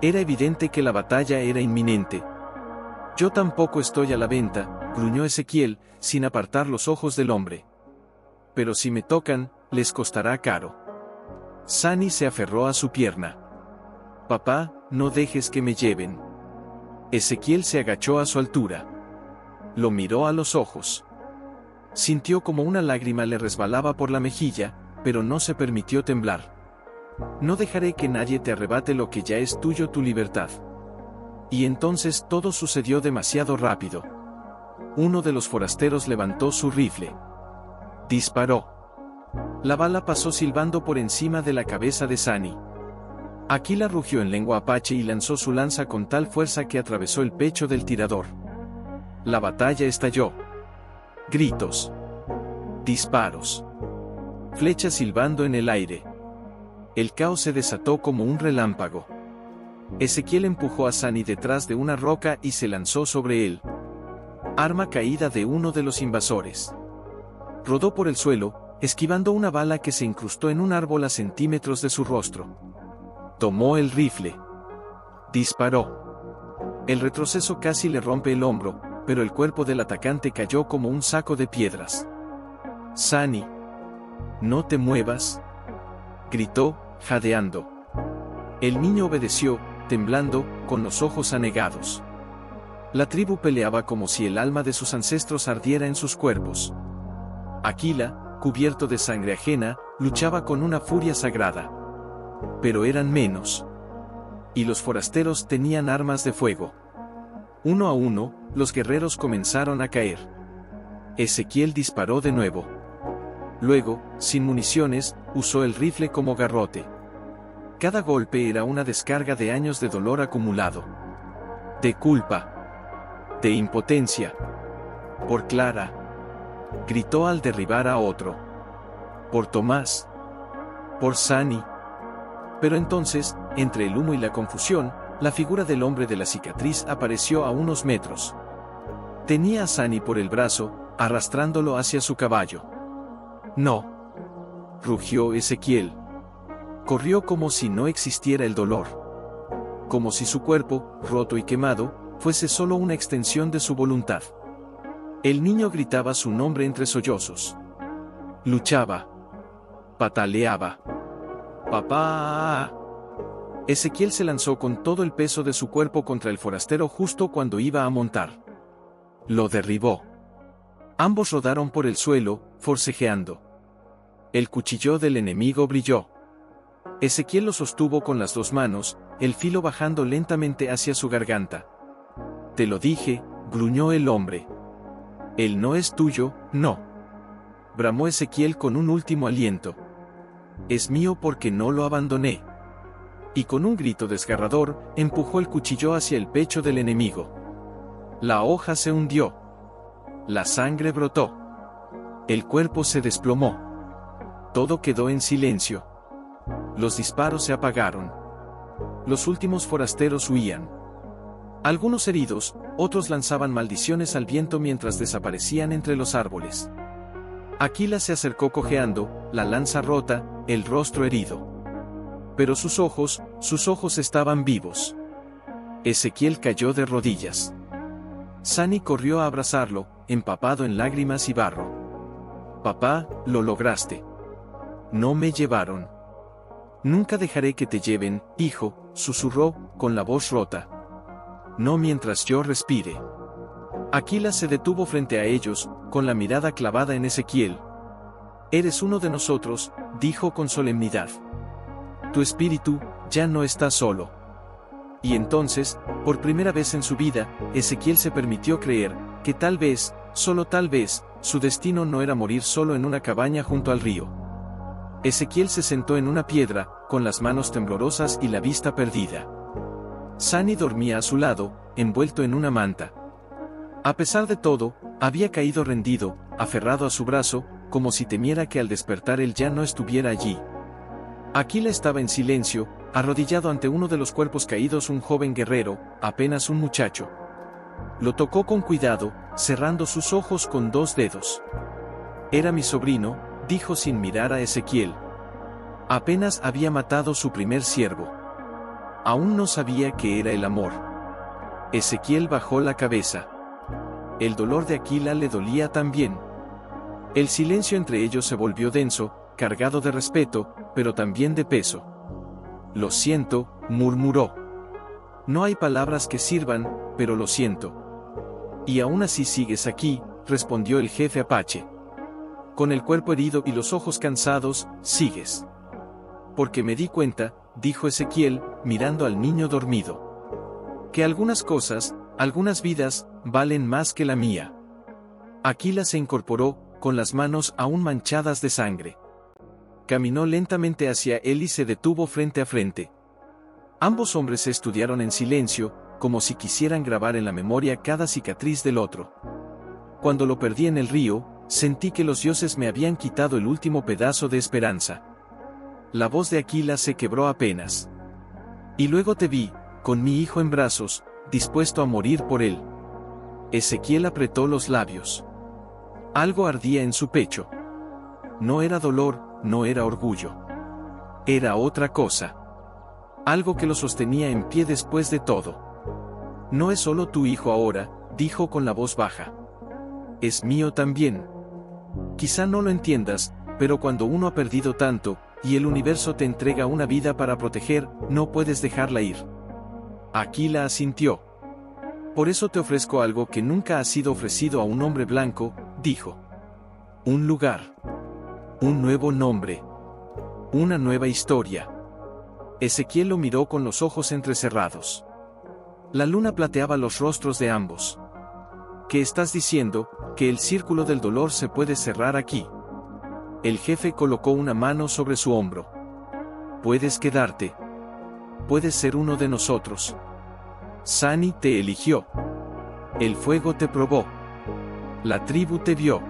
Era evidente que la batalla era inminente. Yo tampoco estoy a la venta, gruñó Ezequiel, sin apartar los ojos del hombre. Pero si me tocan, les costará caro. Sunny se aferró a su pierna. Papá, no dejes que me lleven. Ezequiel se agachó a su altura. Lo miró a los ojos. Sintió como una lágrima le resbalaba por la mejilla, pero no se permitió temblar. No dejaré que nadie te arrebate lo que ya es tuyo, tu libertad. Y entonces todo sucedió demasiado rápido. Uno de los forasteros levantó su rifle. Disparó. La bala pasó silbando por encima de la cabeza de Sunny. Aquila rugió en lengua apache y lanzó su lanza con tal fuerza que atravesó el pecho del tirador. La batalla estalló. Gritos. Disparos. Flechas silbando en el aire. El caos se desató como un relámpago. Ezequiel empujó a Sunny detrás de una roca y se lanzó sobre él. Arma caída de uno de los invasores. Rodó por el suelo, esquivando una bala que se incrustó en un árbol a centímetros de su rostro. Tomó el rifle. Disparó. El retroceso casi le rompe el hombro, pero el cuerpo del atacante cayó como un saco de piedras. Sunny. No te muevas. Gritó, jadeando. El niño obedeció, temblando, con los ojos anegados. La tribu peleaba como si el alma de sus ancestros ardiera en sus cuerpos. Aquila, cubierto de sangre ajena, luchaba con una furia sagrada. Pero eran menos. Y los forasteros tenían armas de fuego. Uno a uno, los guerreros comenzaron a caer. Ezequiel disparó de nuevo. Luego, sin municiones, usó el rifle como garrote. Cada golpe era una descarga de años de dolor acumulado. De culpa. De impotencia. Por Clara. Gritó al derribar a otro. Por Tomás. Por Sunny. Pero entonces, entre el humo y la confusión, la figura del hombre de la cicatriz apareció a unos metros. Tenía a Sunny por el brazo, arrastrándolo hacia su caballo. No. Rugió Ezequiel. Corrió como si no existiera el dolor. Como si su cuerpo, roto y quemado, fuese solo una extensión de su voluntad. El niño gritaba su nombre entre sollozos. Luchaba. Pataleaba. ¡Papá! Ezequiel se lanzó con todo el peso de su cuerpo contra el forastero justo cuando iba a montar. Lo derribó. Ambos rodaron por el suelo, forcejeando. El cuchillo del enemigo brilló. Ezequiel lo sostuvo con las dos manos, el filo bajando lentamente hacia su garganta. Te lo dije, gruñó el hombre. Él no es tuyo, no. Bramó Ezequiel con un último aliento. Es mío porque no lo abandoné. Y con un grito desgarrador, empujó el cuchillo hacia el pecho del enemigo. La hoja se hundió. La sangre brotó. El cuerpo se desplomó. Todo quedó en silencio. Los disparos se apagaron. Los últimos forasteros huían. Algunos heridos, otros lanzaban maldiciones al viento mientras desaparecían entre los árboles. Aquila se acercó cojeando, la lanza rota, el rostro herido. Pero sus ojos estaban vivos. Ezequiel cayó de rodillas. Sunny corrió a abrazarlo, empapado en lágrimas y barro. Papá, lo lograste. No me llevaron. Nunca dejaré que te lleven, hijo, susurró, con la voz rota. No mientras yo respire. Aquila se detuvo frente a ellos, con la mirada clavada en Ezequiel. Eres uno de nosotros, dijo con solemnidad. Tu espíritu, ya no está solo. Y entonces, por primera vez en su vida, Ezequiel se permitió creer, que tal vez, Solo tal vez, su destino no era morir solo en una cabaña junto al río. Ezequiel se sentó en una piedra, con las manos temblorosas y la vista perdida. Sunny dormía a su lado, envuelto en una manta. A pesar de todo, había caído rendido, aferrado a su brazo, como si temiera que al despertar él ya no estuviera allí. Aquila estaba en silencio, arrodillado ante uno de los cuerpos caídos, un joven guerrero, apenas un muchacho. Lo tocó con cuidado, cerrando sus ojos con 2 dedos. Era mi sobrino, dijo sin mirar a Ezequiel. Apenas había matado su primer ciervo. Aún no sabía qué era el amor. Ezequiel bajó la cabeza. El dolor de Aquila le dolía también. El silencio entre ellos se volvió denso, cargado de respeto, pero también de peso. Lo siento, murmuró. No hay palabras que sirvan, pero lo siento. Y aún así sigues aquí, respondió el jefe apache. Con el cuerpo herido y los ojos cansados, sigues. Porque me di cuenta, dijo Ezequiel, mirando al niño dormido, que algunas cosas, algunas vidas, valen más que la mía. Aquila se incorporó, con las manos aún manchadas de sangre. Caminó lentamente hacia él y se detuvo frente a frente. Ambos hombres se estudiaron en silencio, como si quisieran grabar en la memoria cada cicatriz del otro. Cuando lo perdí en el río, sentí que los dioses me habían quitado el último pedazo de esperanza. La voz de Aquila se quebró apenas. Y luego te vi, con mi hijo en brazos, dispuesto a morir por él. Ezequiel apretó los labios. Algo ardía en su pecho. No era dolor, no era orgullo. Era otra cosa. Algo que lo sostenía en pie después de todo. No es solo tu hijo ahora, dijo con la voz baja. Es mío también. Quizá no lo entiendas, pero cuando uno ha perdido tanto, y el universo te entrega una vida para proteger, no puedes dejarla ir. Aquila asintió. Por eso te ofrezco algo que nunca ha sido ofrecido a un hombre blanco, dijo. Un lugar. Un nuevo nombre. Una nueva historia. Ezequiel lo miró con los ojos entrecerrados. La luna plateaba los rostros de ambos. ¿Qué estás diciendo? ¿Que el círculo del dolor se puede cerrar aquí? El jefe colocó una mano sobre su hombro. Puedes quedarte. Puedes ser uno de nosotros. Sunny te eligió. El fuego te probó. La tribu te vio.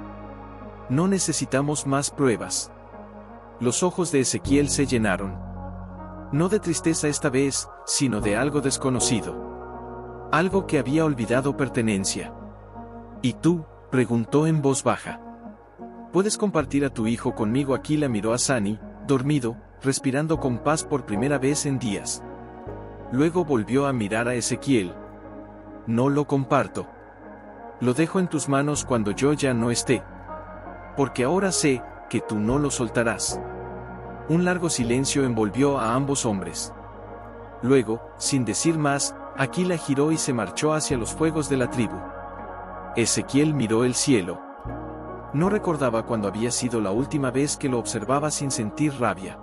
No necesitamos más pruebas. Los ojos de Ezequiel se llenaron. No de tristeza esta vez, sino de algo desconocido. Algo que había olvidado pertenencia. ¿Y tú? Preguntó en voz baja. ¿Puedes compartir a tu hijo conmigo? Aquila miró a Sunny, dormido, respirando con paz por primera vez en días. Luego volvió a mirar a Ezequiel. No lo comparto. Lo dejo en tus manos cuando yo ya no esté. Porque ahora sé que tú no lo soltarás. Un largo silencio envolvió a ambos hombres. Luego, sin decir más, Aquila giró y se marchó hacia los fuegos de la tribu. Ezequiel miró el cielo. No recordaba cuándo había sido la última vez que lo observaba sin sentir rabia.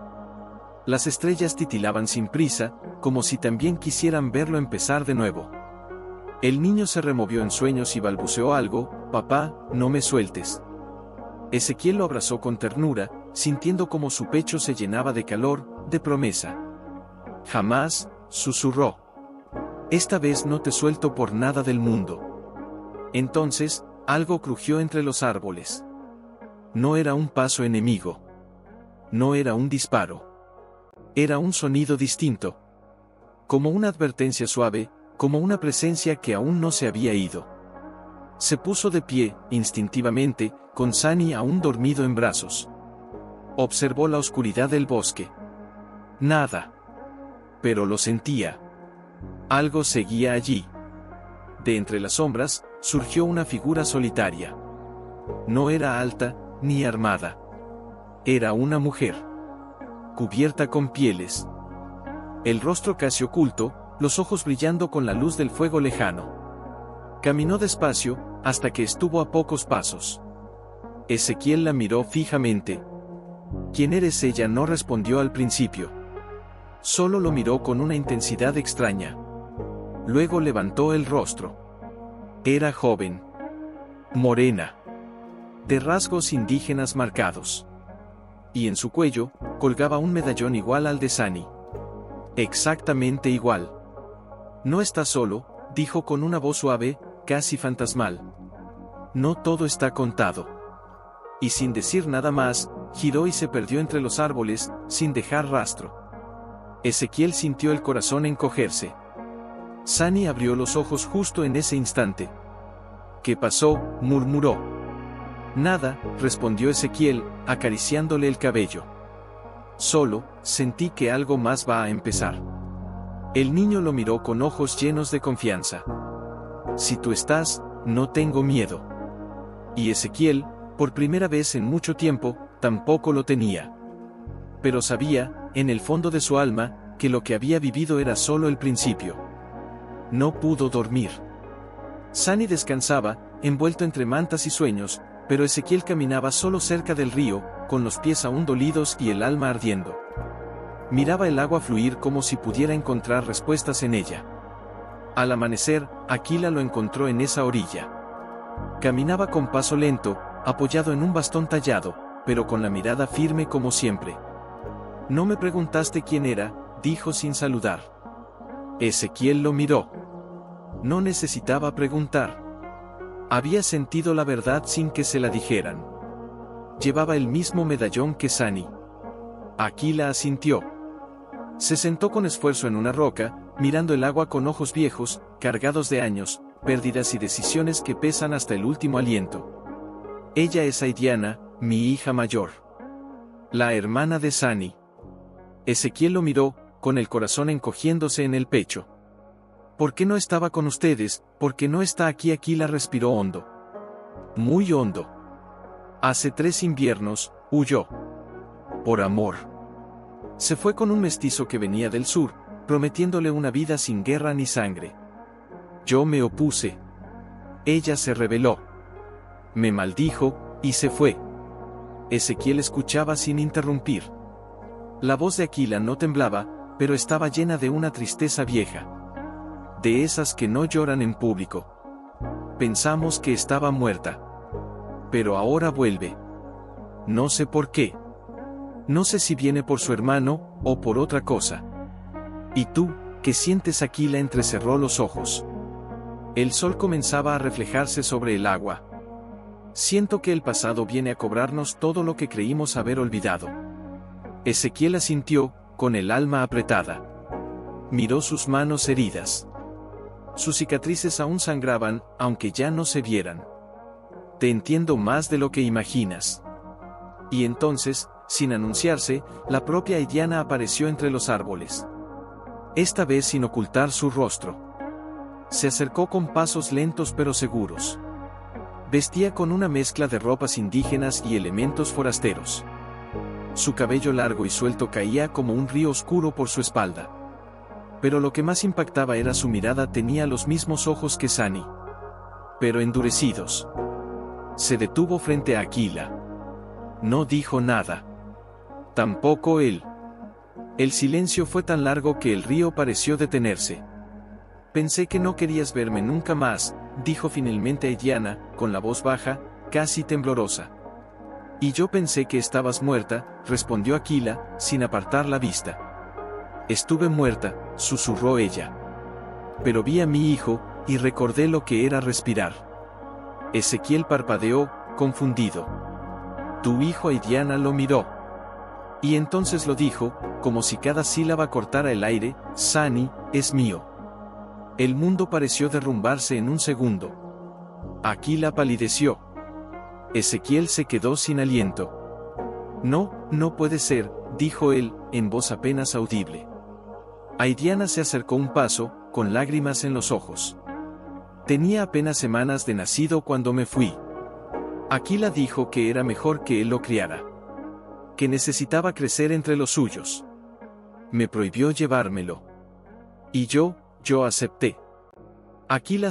Las estrellas titilaban sin prisa, como si también quisieran verlo empezar de nuevo. El niño se removió en sueños y balbuceó algo: papá, no me sueltes. Ezequiel lo abrazó con ternura, sintiendo como su pecho se llenaba de calor, de promesa. Jamás, susurró. Esta vez no te suelto por nada del mundo. Entonces, algo crujió entre los árboles. No era un paso enemigo. No era un disparo. Era un sonido distinto. Como una advertencia suave, como una presencia que aún no se había ido. Se puso de pie, instintivamente, con Sunny aún dormido en brazos. Observó la oscuridad del bosque. Nada. Pero lo sentía. Algo seguía allí. De entre las sombras, surgió una figura solitaria. No era alta, ni armada. Era una mujer. Cubierta con pieles. El rostro casi oculto, los ojos brillando con la luz del fuego lejano. Caminó despacio, hasta que estuvo a pocos pasos. Ezequiel la miró fijamente. ¿Quién eres? Ella no respondió al principio. Solo lo miró con una intensidad extraña. Luego levantó el rostro. Era joven. morena, de rasgos indígenas marcados. Y en su cuello, colgaba un medallón igual al de Sani. Exactamente igual. No está solo, dijo con una voz suave, casi fantasmal. No todo está contado. Y sin decir nada más, giró y se perdió entre los árboles, sin dejar rastro. Ezequiel sintió el corazón encogerse. Sani abrió los ojos justo en ese instante. ¿Qué pasó?, murmuró. Nada, respondió Ezequiel, acariciándole el cabello. Solo, sentí que algo más va a empezar. El niño lo miró con ojos llenos de confianza. Si tú estás, no tengo miedo. Y Ezequiel, por primera vez en mucho tiempo, tampoco lo tenía. Pero sabía, en el fondo de su alma, que lo que había vivido era solo el principio. No pudo dormir. Sani descansaba, envuelto entre mantas y sueños, pero Ezequiel caminaba solo cerca del río, con los pies aún dolidos y el alma ardiendo. Miraba el agua fluir como si pudiera encontrar respuestas en ella. Al amanecer, Aquila lo encontró en esa orilla. Caminaba con paso lento, apoyado en un bastón tallado, pero con la mirada firme como siempre. No me preguntaste quién era, dijo sin saludar. Ezequiel lo miró. No necesitaba preguntar. Había sentido la verdad sin que se la dijeran. Llevaba el mismo medallón que Sani. Aquila asintió. Se sentó con esfuerzo en una roca, mirando el agua con ojos viejos, cargados de años, pérdidas y decisiones que pesan hasta el último aliento. Ella es Aidiana, mi hija mayor. La hermana de Sani. Ezequiel lo miró, con el corazón encogiéndose en el pecho. ¿Por qué no estaba con ustedes? ¿Por qué no está aquí? Aquila respiró hondo. Muy hondo. Hace 3 inviernos, huyó. Por amor. Se fue con un mestizo que venía del sur, prometiéndole una vida sin guerra ni sangre. Yo me opuse. Ella se rebeló. Me maldijo, y se fue. Ezequiel escuchaba sin interrumpir. La voz de Aquila no temblaba, pero estaba llena de una tristeza vieja. De esas que no lloran en público. Pensamos que estaba muerta. Pero ahora vuelve. No sé por qué. No sé si viene por su hermano, o por otra cosa. ¿Y tú, qué sientes? Aquila entrecerró los ojos. El sol comenzaba a reflejarse sobre el agua. Siento que el pasado viene a cobrarnos todo lo que creímos haber olvidado. Ezequiel asintió, con el alma apretada. Miró sus manos heridas. Sus cicatrices aún sangraban, aunque ya no se vieran. Te entiendo más de lo que imaginas. Y entonces, sin anunciarse, la propia Aidiana apareció entre los árboles. Esta vez sin ocultar su rostro. Se acercó con pasos lentos pero seguros. Vestía con una mezcla de ropas indígenas y elementos forasteros. Su cabello largo y suelto caía como un río oscuro por su espalda. Pero lo que más impactaba era su mirada. Tenía los mismos ojos que Sani, pero endurecidos. Se detuvo frente a Aquila. No dijo nada. Tampoco él. El silencio fue tan largo que el río pareció detenerse. Pensé que no querías verme nunca más, dijo finalmente Aidiana, con la voz baja, casi temblorosa. Y yo pensé que estabas muerta, respondió Aquila, sin apartar la vista. Estuve muerta, susurró ella. Pero vi a mi hijo, y recordé lo que era respirar. Ezequiel parpadeó, confundido. Tu hijo. Aidiana lo miró. Y entonces lo dijo, como si cada sílaba cortara el aire, Sani, es mío. El mundo pareció derrumbarse en un segundo. Aquila palideció. Ezequiel se quedó sin aliento. No, no puede ser, dijo él, en voz apenas audible. Aidiana se acercó un paso, con lágrimas en los ojos. Tenía apenas semanas de nacido cuando me fui. Aquila dijo que era mejor que él lo criara. Que necesitaba crecer entre los suyos. Me prohibió llevármelo. Y yo acepté. Aquila